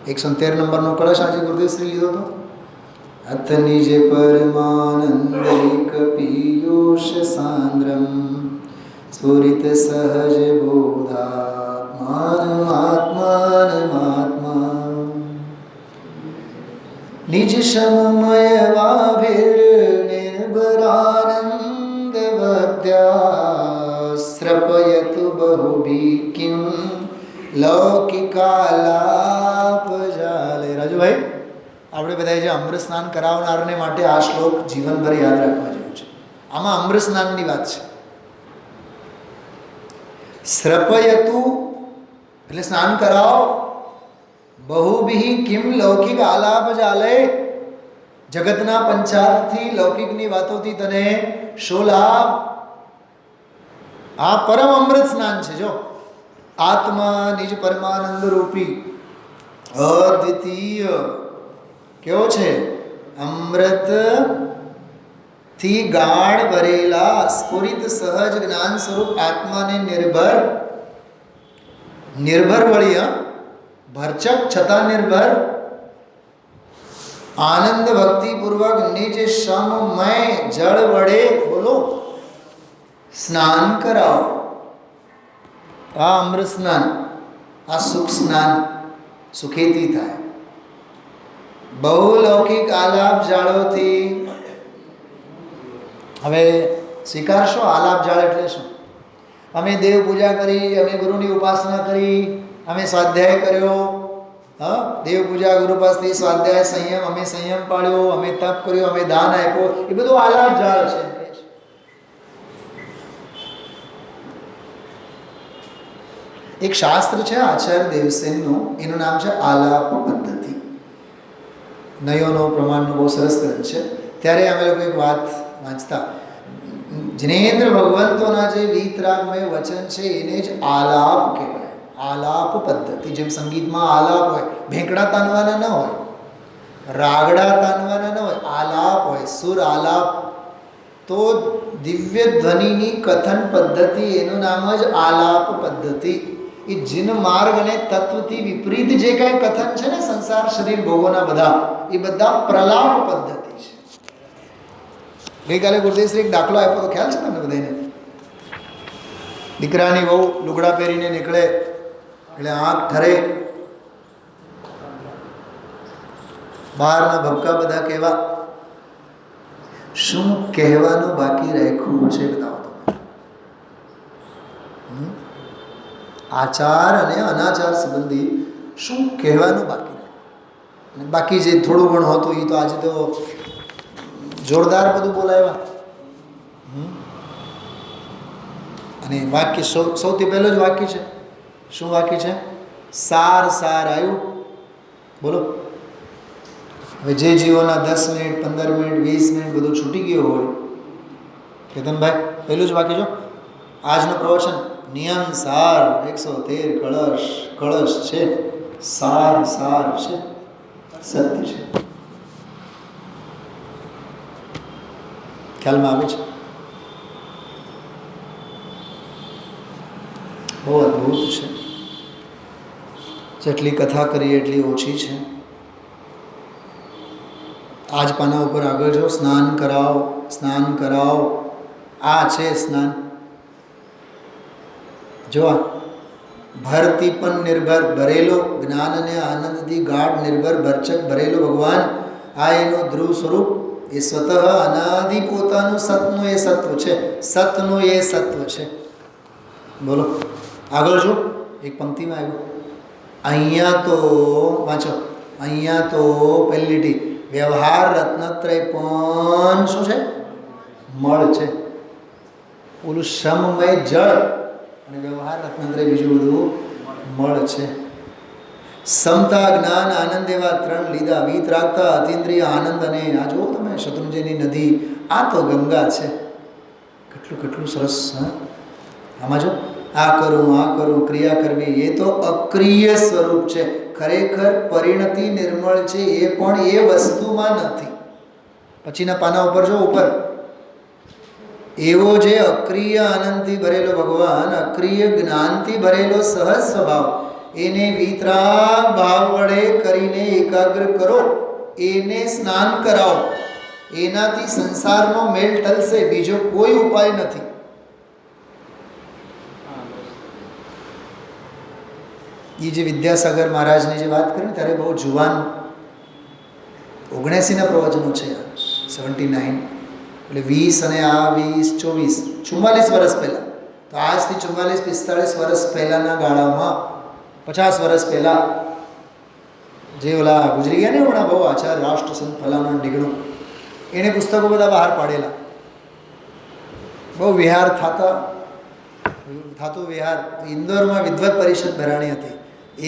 113 નંબરનો કળશ આજે ગુરુદેવશ્રી લીધો હતો. અથ નિજ પરમાનંદૈક પીયુષ સાંદ્રમ સ્ફુરિત સહજ બોધાત્માનમાત્માનમાત્મા નિજ સમમય વાભિર નિર્ભરાનંદ ભક્ત્યા સ્રપયતુ બહુભી કિમ લૌકિકાલાપ જાલે. રાજુભાઈ, આપણે બધા જે અમૃત સ્નાન કરાવનારને માટે આ શ્લોક જીવનભર યાદ રાખવા જેવું છે. આમાં અમૃત સ્નાનની વાત છે. સ્રપયતુ એટલે સ્નાન કરાવો, બહુભિઃ કિમ લૌકિક આલાપ જાલે. જગતના પંચાયતથી લૌકિકની વાતોથી તને શો લાભ? આ પરમ અમૃત સ્નાન છે. જો આત્મા નિજ પરમાનંદ રૂપી અદ્વિતીય કેવો છે? અમૃત થી ગાઢ ભરેલા સ્ફુરિત સહજ જ્ઞાન સ્વરૂપ આત્માને નિર્ભર વળી ભરચક છતાં નિર્ભર આનંદ ભક્તિપૂર્વક નિજ સમમય જળ વડે બોલો સ્નાન કરાવો. આ અમૃત સ્નાન, આ સુખ સ્નાન સુખેથી થાય. બહુલૌકિક આલાપ જાળોથી હવે સ્વીકારશો. આલાપ જાળ એટલે શું? અમે દેવ પૂજા કરી, અમે ગુરુની ઉપાસના કરી, અમે સ્વાધ્યાય કર્યો. હા, દેવ પૂજા, ગુરુ પાસેથી સ્વાધ્યાય, સંયમ, અમે સંયમ પાળ્યો, અમે તપ કર્યો, અમે દાન આપ્યો, એ બધું આલાપ જાળ છે. એક શાસ્ત્ર છે આચાર્ય દેવસેનનું, એનું નામ છે આલાપ પદ્ધતિ. નયોનો પ્રમાણનો બહુ સરસ ગ્રંથ છે. ત્યારે અમે લોકો એક વાત વાંચતા, જિનેન્દ્ર ભગવંતોના જે વીતરાગમય વચન છે એને જ આલાપ કહેવાય. આલાપ પદ્ધતિ. જેમ સંગીતમાં આલાપ હોય, ભેંકડા તાનવાના ન હોય, રાગડા તાનવાના ન હોય, આલાપ હોય, સુર આલાપ. તો દિવ્ય ધ્વનિની કથન પદ્ધતિ, એનું નામ જ આલાપ પદ્ધતિ. એ જીન માર્ગ અને તત્વથી વિપરીત જે કાંઈ કથન છે ને સંસાર શરીર ભોગોના બધા, એ બધા પ્રલાપ પદ્ધતિ છે. ગઈકાલે ગુરુદેવશ્રી એક દાખલો આપ્યો તો ખ્યાલ છે તમને બધાને? દીકરાની બહુ લુગડા પહેરીને નીકળે એટલે આંખ ઠરે, બહારના ભપકા બધા કહેવા. શું કહેવાનું બાકી રાખ્યું છે બતાવો તમે. આચાર અને અનાચાર સંબંધી શું કહેવાનું બાકી રાખ્યું? અને બાકી જે થોડું ઘણું હતું એ તો આજે તો જોરદાર બધું બોલાવ્યા. અને વાક્ય સૌથી પહેલું જ વાક્ય છે. શું વાક્ય છે? સાર સાર આવ્યું. બોલો. હવે જે જીવોના 10 મિનિટ 15 મિનિટ 20 મિનિટ બધું છૂટી ગયું હોય, કેતનભાઈ પહેલું જ વાક્ય જો આજનું પ્રવચન નિયમ સાર 113 કળશ છે, સાર સાર છે, સત્ય છે. ખ્યાલમાં આવે છે? બહુ અદ્ભુત છે. જેટલી કથા કરીએ એટલી ઓછી છે. આજ પાના ઉપર આગળ જો સ્નાન કરાવો, સ્નાન કરાવો. આ છે સ્નાન. જો ભરતી પણ નિર્ભર ભરેલો, જ્ઞાન અને આનંદથી ગાઢ નિર્ભર ભરચક ભરેલો ભગવાન, આ એનો ધ્રુવ સ્વરૂપ. એ સ્વતઃ અનાદિ પોતાનું સતનું એ સત્વ છે, સતનું એ સત્વ છે. બોલો આગળ જો એક પંક્તિમાં આવ્યું. અહીંયા તો વાંચો, અહીંયા તો પહેલી લીટી વ્યવહાર રત્નત્રય પણ શું છે? મળ છે. ઓલું સમમય જળ અને વ્યવહાર રત્નત્રય બીજું બધું મળ છે. સમતા જ્ઞાન આનંદ એવા 3 લીધા. વીત રાખતા અતિન્દ્રિય આનંદ. અને આ જુઓ તમે શત્રુંજયની નદી, આ તો ગંગા છે. કેટલું કેટલું સરસ. આમાં જો આ કરું ક્રિયા કરવી, એ તો અક્રિય સ્વરૂપ છે. ખરેખર પરિણતિ નિર્મળ છે એ પણ એ વસ્તુમાં નથી. પછીના પાના ઉપર જો ઉપર, એવો જે અક્રિય આનંદથી ભરેલો ભગવાન, અક્રિય જ્ઞાનથી ભરેલો સહજ સ્વભાવ, એને વિતરાગ ભાવ વડે કરીને એકાગ્ર કરો, એને સ્નાન કરાવો. એનાથી સંસારનો મેલ ટલશે, બીજો કોઈ ઉપાય નથી. એ જે વિદ્યાસાગર મહારાજની જે વાત કરી ત્યારે બહુ જુવાન 79ના પ્રવચનો છે, 79 એટલે 20 અને આ 20 24 44 વર્ષ પહેલાં. તો આજથી 44-45 વર્ષ પહેલાંના ગાળામાં, 50 વર્ષ પહેલાં જે ઓલા ગુજરી ગયા ને હમણાં બહુ આચાર્ય રાષ્ટ્ર સંત ફલાણા ડીગણું, એણે પુસ્તકો બધા બહાર પાડેલા. બહુ વિહાર થતો વિહાર ઇન્દોરમાં વિદ્વત પરિષદ ભરાણી હતી.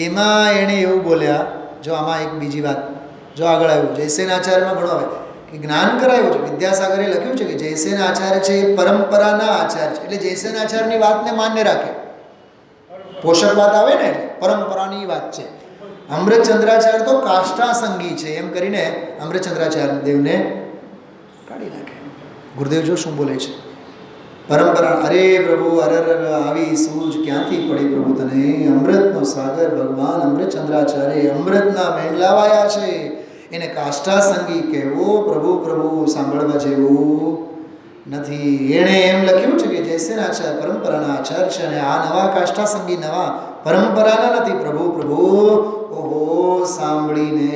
એમાં એણે એવું બોલ્યા, જો આમાં એક બીજી વાત જો આગળ આવ્યું, જયસેન આચાર્યમાં ઘણો આવે. કે જ્ઞાન કરાયું છે. વિદ્યાસાગરે લખ્યું છે કે જયસેન આચાર્ય છે એ પરંપરાના આચાર્ય છે, એટલે જયસેન આચાર્યની વાતને માન્ય રાખે. પોષક વાત આવે ને એટલે પરંપરાની વાત છે. અમૃતચંદ્રાચાર્ય તો કાષ્ટા સંગી છે એમ કરીને અમૃતચંદ્રાચાર્ય દેવને કાઢી નાખે. ગુરુદેવ જો શું બોલે છે, પરંપરા. અરે પ્રભુ, અરે આવી સૂઝ ક્યાંથી પડી પ્રભુ તને? અમૃતનો સાગર ભગવાન અમૃતચંદ્રાચાર્ય અમૃતના મેંડલાવાયા છે, એને કાષ્ટા સંગી કહેવો પ્રભુ પ્રભુ સાંભળવા જેવું નથી. એણે એમ લખ્યું છે કે જયસેન આચાર્ય પરંપરાના આચાર્ય છે, અને આ નવા કાષ્ટા સંગી નવા પરંપરાના નથી પ્રભુ પ્રભુ. ઓહો, સાંભળીને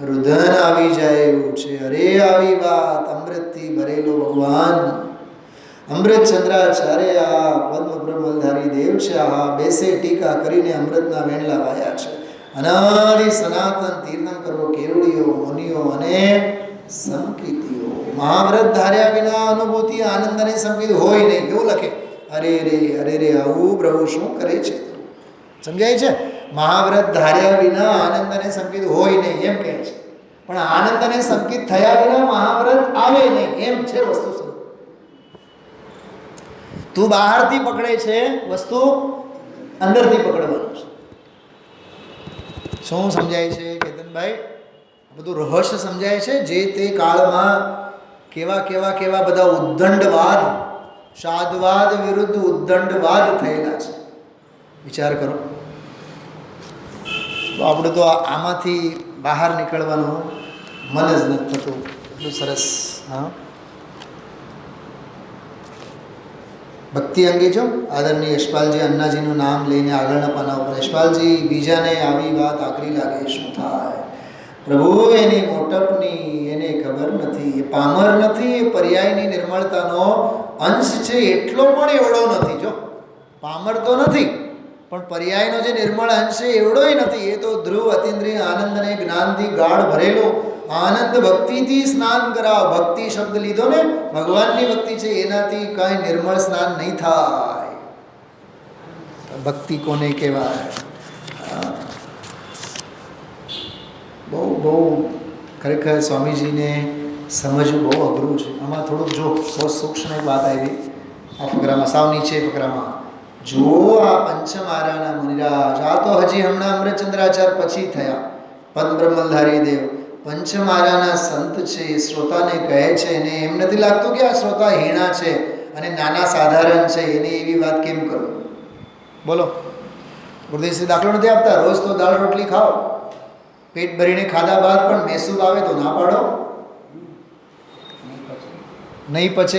રુદન આવી જાય એવું છે. અરે આવી વાત, અમૃતથી ભરેલો ભગવાન અમૃતચંદ્રાચાર્ય આ પદ્મબ્રહ્મધારી દેવ છે, આ બેસે ટીકા કરીને અમૃતના વેણલા વાયા છે. અનાદિ સનાતન તીર્થંકરો, કેવડીઓ, મુનિઓ અને સંકિતિઓ મહાવ્રત ધાર્યા વિના અનુભૂતિ આનંદ અને સંકિત હોય નહીં એવું લખે. અરે રે આવું પ્રભુ શું કરે છે? સમજાય છે? મહાવ્રત ધાર્યા વિના આનંદ અને સંકિત હોય નહીં એમ કહે છે, પણ આનંદ અને સંકિત થયા વિના મહાવ્રત આવે નહીં એમ છે વસ્તુ સ્વરૂપ. તું બહારથી પકડે છે વસ્તુ, અંદરથી પકડવાનું છે. શું સમજાય છે કેતનભાઈ? બધું રહસ્ય સમજાય છે. જે તે કાળમાં કેવા કેવા કેવા બધા ઉદ્દંડવાદ, શાદવાદ વિરુદ્ધ ઉદ્દંડવાદ થયેલા છે. વિચાર કરો. તો આપણે તો આમાંથી બહાર નીકળવાનું મન જ નથી થતું. એટલું સરસ. હા, ભક્તિ અંગે જો આદરણીય યશપાલજી અન્નાજીનું નામ લઈને આગળના પાના ઉપર, યશપાલજી બીજાને આવી વાત આકરી લાગે શું થાય? પ્રભુ એની મોટપની એને ખબર નથી. એ પામર નથી, એ પર્યાયની નિર્મળતાનો અંશ છે, એટલો પણ એવડો નથી. જો પામર તો નથી, પણ પર્યાયનો જે નિર્મળ અંશ છે એવડોય નથી. એ તો ધ્રુવ અતિન્દ્રિય આનંદ અને જ્ઞાનથી ગાઢ ભરેલો આનંદ. ભક્તિથી સ્નાન કરાવ. ભક્તિ શબ્દ લીધો ને, ભગવાનની ભક્તિ છે, એનાથી કાંઈ નિર્મળ સ્નાન નહીં થાય. ભક્તિ કોને કહેવાય? બહુ ખરેખર સ્વામીજીને સમજવું બહુ અઘરું છે. આમાં થોડુંક જો બહુ સૂક્ષ્મ એક વાત આવી આ ફકરામાં, સાવ નીચે ફકરામાં જો આ પંચમારાના મુનિરાજ, આ તો હજી હમણાં અમૃતચંદ્રાચાર્ય પછી થયા, પદ્મબ્રહ્મધારી દેવ પંચમારાના સંત છે. શ્રોતાને કહે છે, એને એમ નથી લાગતું કે આ શ્રોતા હીણા છે અને નાના સાધારણ છે, એને એવી વાત કેમ કરો? બોલો. ગુરુદેવશ્રી દાખલો નથી આપતા, રોજ તો દાળ રોટલી ખાઓ, પેટ ભરીને ખાધા બાદ પણ મહેસૂબ આવે તો ના પાડો. નહીં પચે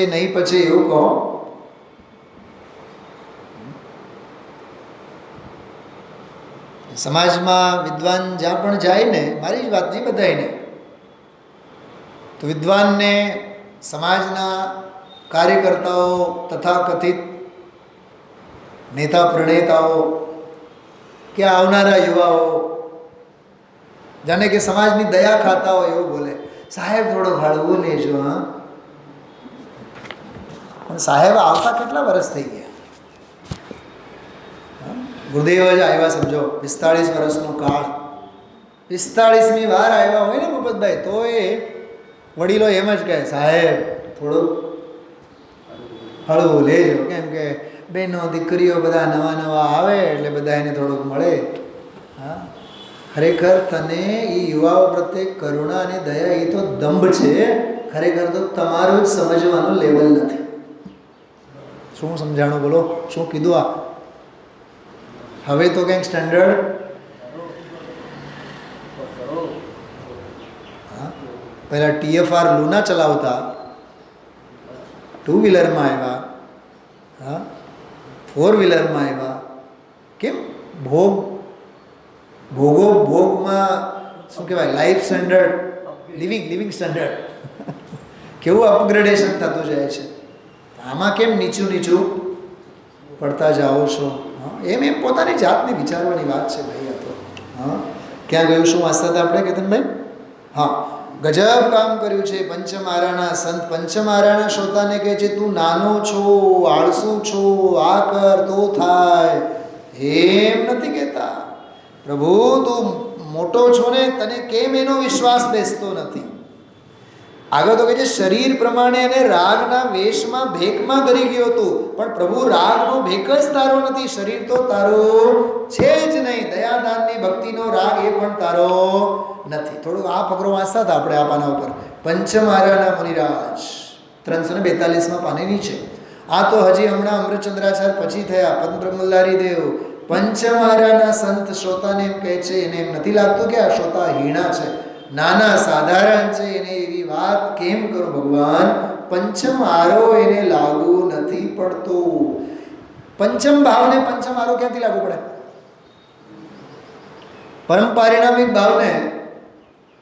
એવું કહો. સમાજમાં વિદ્વાન જ્યાં પણ જાય ને, મારી જ વાત નહીં બધાને, તો વિદ્વાનને સમાજના કાર્યકર્તાઓ તથા કથિત નેતા પ્રણેતાઓ કે આવનારા યુવાઓ જાણે કે સમાજની દયા ખાતા હોય એવું બોલે, સાહેબ થોડો હળવું લેજો. હા, પણ સાહેબ આવતા કેટલા વર્ષ થઈ ગયા? ગુરુદેવ જ આવ્યા સમજો 45 વર્ષનો કાળ, 45મી વાર આવ્યા હોય ને ભૂપતભાઈ, તો એ વડીલો એમ જ કહે સાહેબ થોડું હળવું લેજો. કેમ કે બહેનો દીકરીઓ બધા નવા આવે એટલે બધા એને થોડુંક મળે. હા, ખરેખર તને એ યુવાઓ પ્રત્યે કરુણા અને દયા એ તો દંભ છે. ખરેખર તો તમારું જ સમજવાનું લેવલ નથી. શું સમજાણું બોલો? શું કીધું? આ હવે તો કંઈક સ્ટેન્ડર્ડ. હા, પહેલાં TFR લુના ચલાવતા, 2 વ્હીલરમાં આવ્યા, હા 4 વ્હીલરમાં આવ્યા. કેમ? ભોગમાં શું કહેવાય, લાઈફ સ્ટેન્ડર્ડ, લિવિંગ સ્ટેન્ડર્ડ કેવું અપગ્રેડેશન થતું જાય છે. આમાં કેમ નીચું પડતા જાઓ છો? એમ પોતાની જાતને વિચારવાની વાત છે ભાઈ. આ તો હા, ક્યાં ગયું? શું વાંચતા હતા આપણે કેતનભાઈ? હા, ગજબ કામ કર્યું છે પંચમારાના સંત. પંચમારાના શ્રોતાને કહે છે તું નાનો છો, આળસુ છો, આ કર તો થાય. એમ નથી કહેતા પ્રભુ તું મોટો છો ને, તને કેમ એનો વિશ્વાસ બેસતો નથી? આગળ તો કહે છે શરીર પ્રમાણે અને રાગના વેશમાં ભેખમાં ગરી ગયો હતું, પણ પ્રભુ રાગનો ભેખ જ તારો નથી, શરીર તો તારો છે જ નહીં, દયાદાનની ભક્તિનો રાગ એ પણ તારો નથી. થોડુંક આ ફકરો વાંચતા હતા આપણે આ પાના ઉપર, પંચમહારાના મુનિરાજ 342માં પાને નીચે. આ તો હજી હમણાં અમૃતચંદ્રાચાર્ય પછી થયા, પદ્મબ્રહ્મલારી દેવ પંચમહારાના સંત શ્રોતાને એમ કહે છે, એને એમ નથી લાગતું કે આ શ્રોતા હીણા છે, નાના સાધારણ છે, એને એવી વાત કેમ કરો ભગવાન? પંચમ આરો એને લાગુ નથી પડતો. પંચમ ભાવને પંચમ આરો ક્યાંથી લાગુ પડે? પરમ પારિણામિક ભાવને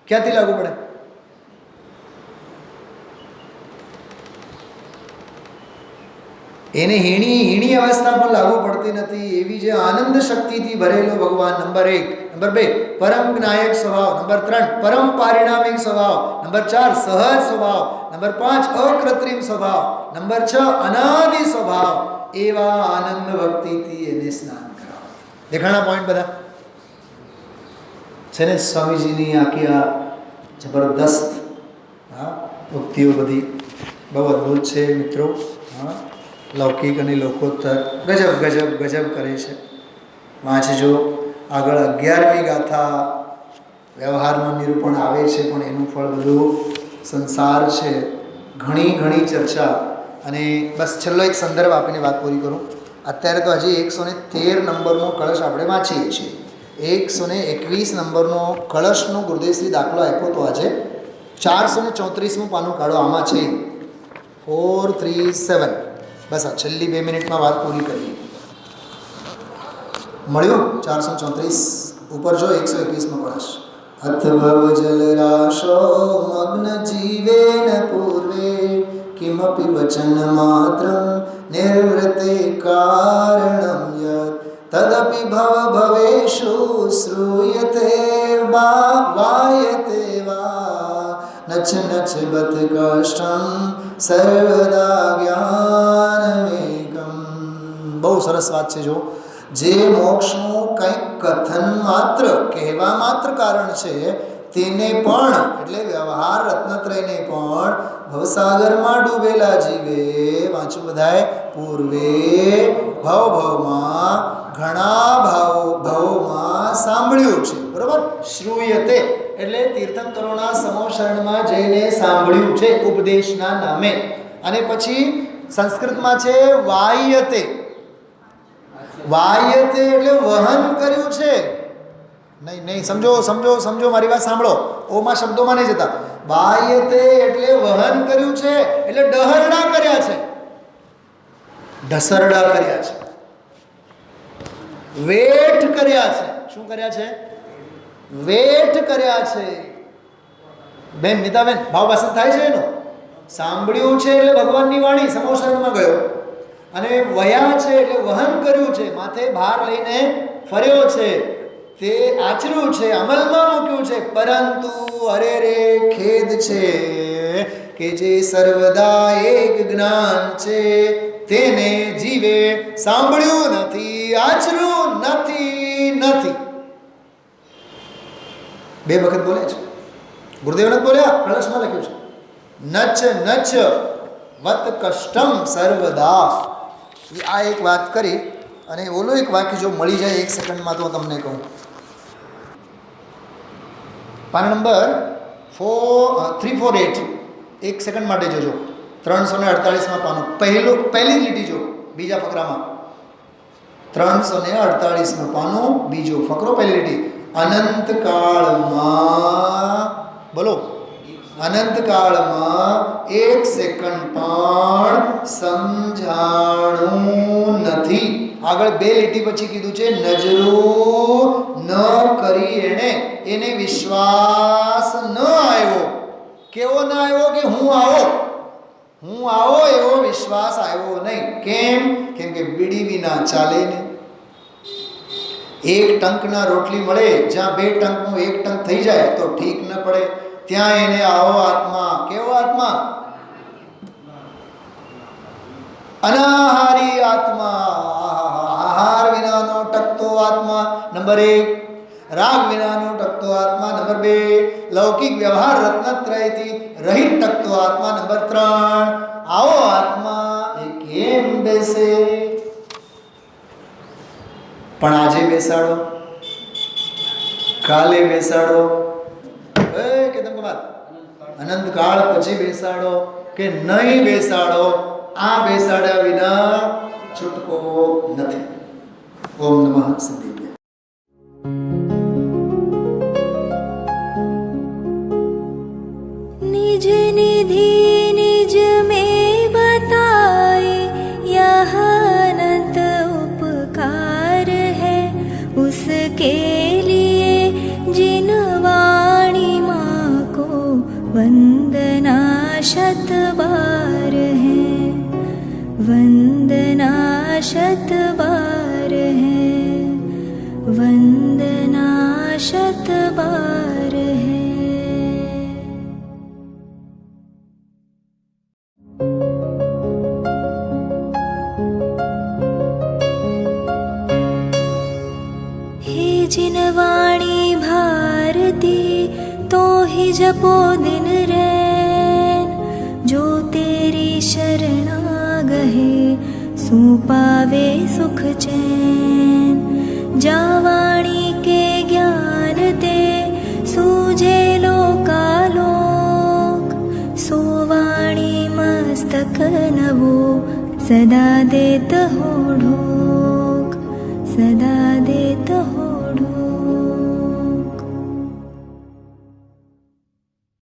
ક્યાંથી લાગુ પડે? એને હીણી અવસ્થા પણ લાગુ પડતી નથી. એવી જે આનંદ શક્તિથી ભરેલો ભગવાન, નંબર 1. નંબર 2 પરમ જ્ઞાયક સ્વભાવ, નંબર 3 પરમ પારિણામિક સ્વભાવ, નંબર 4 સહજ સ્વભાવ, નંબર 5 અકૃત્રિમ સ્વભાવ, નંબર 6 અનાદિ સ્વભાવ. એવા આનંદ ભક્તિથી એને સ્નાન કરાવો. દેખાણા પોઈન્ટ બધા છે ને સ્વામીજીની આખી આ જબરદસ્ત ઉક્તિઓ બધી બહુ અદ્ભુત છે મિત્રો. લૌકિક અને લોકોત્તર ગજબ ગજબ ગજબ કરે છે. વાંચજો. આગળ 11મી ગાથા વ્યવહારનું નિરૂપણ આવે છે, પણ એનું ફળ બધું સંસાર છે. ઘણી ચર્ચા. અને બસ છેલ્લો એક સંદર્ભ આપીને વાત પૂરી કરું. અત્યારે તો હજી 113 નંબરનો કળશ આપણે વાંચીએ છીએ. 121 નંબરનો કળશનો ગુરુદેવશ્રી દાખલો આપ્યો તો આજે 434મું પાનું કાઢો. આમાં છે 437. બસ આ છેલ્લી 2 મિનિટમાં વાત પૂરી કરીએ. મળ્યું 434 ઉપર જો 121માં કળશ. અથભવ જલરાશો મગ્ન જીવેન પૂર્વે કિમપી વચન માત્રમ નિર્વૃતે કારણમ યત તદપિ ભવ ભવેષુ શ્રૂયતે વાયતે વા નચ નચ બત કષ્ટમ સર્વદા જ્ઞાનમેકમ. બહુ સરસ વાત છે. જો જે મોક્ષનું કંઈક કથન માત્ર, કહેવા માત્ર કારણ છે, તેને પણ એટલે વ્યવહાર રત્નત્રયને પણ ભવસાગરમાં ડૂબેલા જીવે વાંચું બધાએ પૂર્વે ભવમાં ઘણા ભાવોમાં સાંભળ્યું છે. બરોબર? શ્રૂયતે એટલે તીર્થંકરોના સમોશરણમાં જઈને સાંભળ્યું છે ઉપદેશના નામે. અને પછી સંસ્કૃતમાં છે વાયતે. વાયતે એટલે વહન કર્યું છે. નહીં સમજો મારી વાત સાંભળો. ઓમાં શબ્દોમાં નહીં જતા. વાયતે એટલે વહન કર્યું છે, એટલે ડહરડા કર્યા છે, ઢસરડા કર્યા છે, વેઠ કર્યા છે. શું કર્યા છે? વેઠ કર્યા છે. બેન નીતાબેન ભાવ પસંદ થાય છે એનો? સાંભળ્યું છે એટલે ભગવાનની વાણી સમોસરમાં ગયો, અને વયા છે એટલે વહન કર્યું છે, માથે ભાર લઈને ફર્યો છે, તે આચર્યું છે, અમલમાં મૂક્યું છે. પરંતુ અરે રે ખેદ છે કે જે સર્વદા એક જ્ઞાન છે તેને જીવે સાંભળ્યું નથી, આચર્યું નથી. 2 વખત બોલે છે. ગુરુદેવ નથી બોલ્યા, કળશમાં લખ્યું છે નચ વત કષ્ટમ સર્વદા. આ એક વાત કરી. અને ઓલો એક વાક્ય જો મળી જાય 1 સેકન્ડમાં તો તમને કહું. PAN number 348. 1 સેકન્ડ માટે જોજો. 348માં પાનું પહેલી લીટી જો બીજા ફકરામાં. 348માં પાનું બીજો ફકરો પહેલી લીટી. અનંત કાળમાં બોલો, અનંત કાળમાં 1 સેકન્ડ પણ સમજાણું નથી. આગળ 2 લીટી પછી કીધું છે નજરો ન કરી એને વિશ્વાસ ન આવ્યો. કેવો ન આવ્યો? કે હું આવો એવો વિશ્વાસ આવ્યો નહીં. કેમ કે બીડી વિના ચાલે નહીં. 1 ટંકના રોટલી મળે, જ્યાં 2 ટંકનું 1 ટંક થઈ જાય તો ઠીક ન પડે. ત્યાં એને આવો આત્મા. કેવો આત્મા? અનાહારી આત્મા, આહાર વિનાનો ટકતો આત્મા. નંબર 1. રાગ વિનાનો ટકતો આત્મા નંબર 2, લૌકિક વ્યવહાર રત્નત્રયથી રહિત ટકતો આત્મા નંબર 3. આવો આત્મા એ કેમ બેસે? પણ આજે બેસાડો, કાલે બેસાડો, કેતન કુમાર અનંત કાળ પછી બેસાડો કે નહીં બેસાડો, આ બેસાડ્યા વિના છૂટકો નથી. ઓમ નમઃ સિદ્ધેશ્વરાય. निज निधि निज में बताए यह अनंत उपकार है, उसके लिए जिन वाणी माँ को वंदना शत बार है, वंदना शत बार है, वंदना शत बार है. हे जिन वाणी भारती तो ही जपो दिन रैन, जो तेरी शरणा गहे सो पावे सुख चैन. जा वाणी के ज्ञान ते सूझे लोकालोक, सो वाणी मस्तक नवो सदा देत हो ढोक, सदा देत हो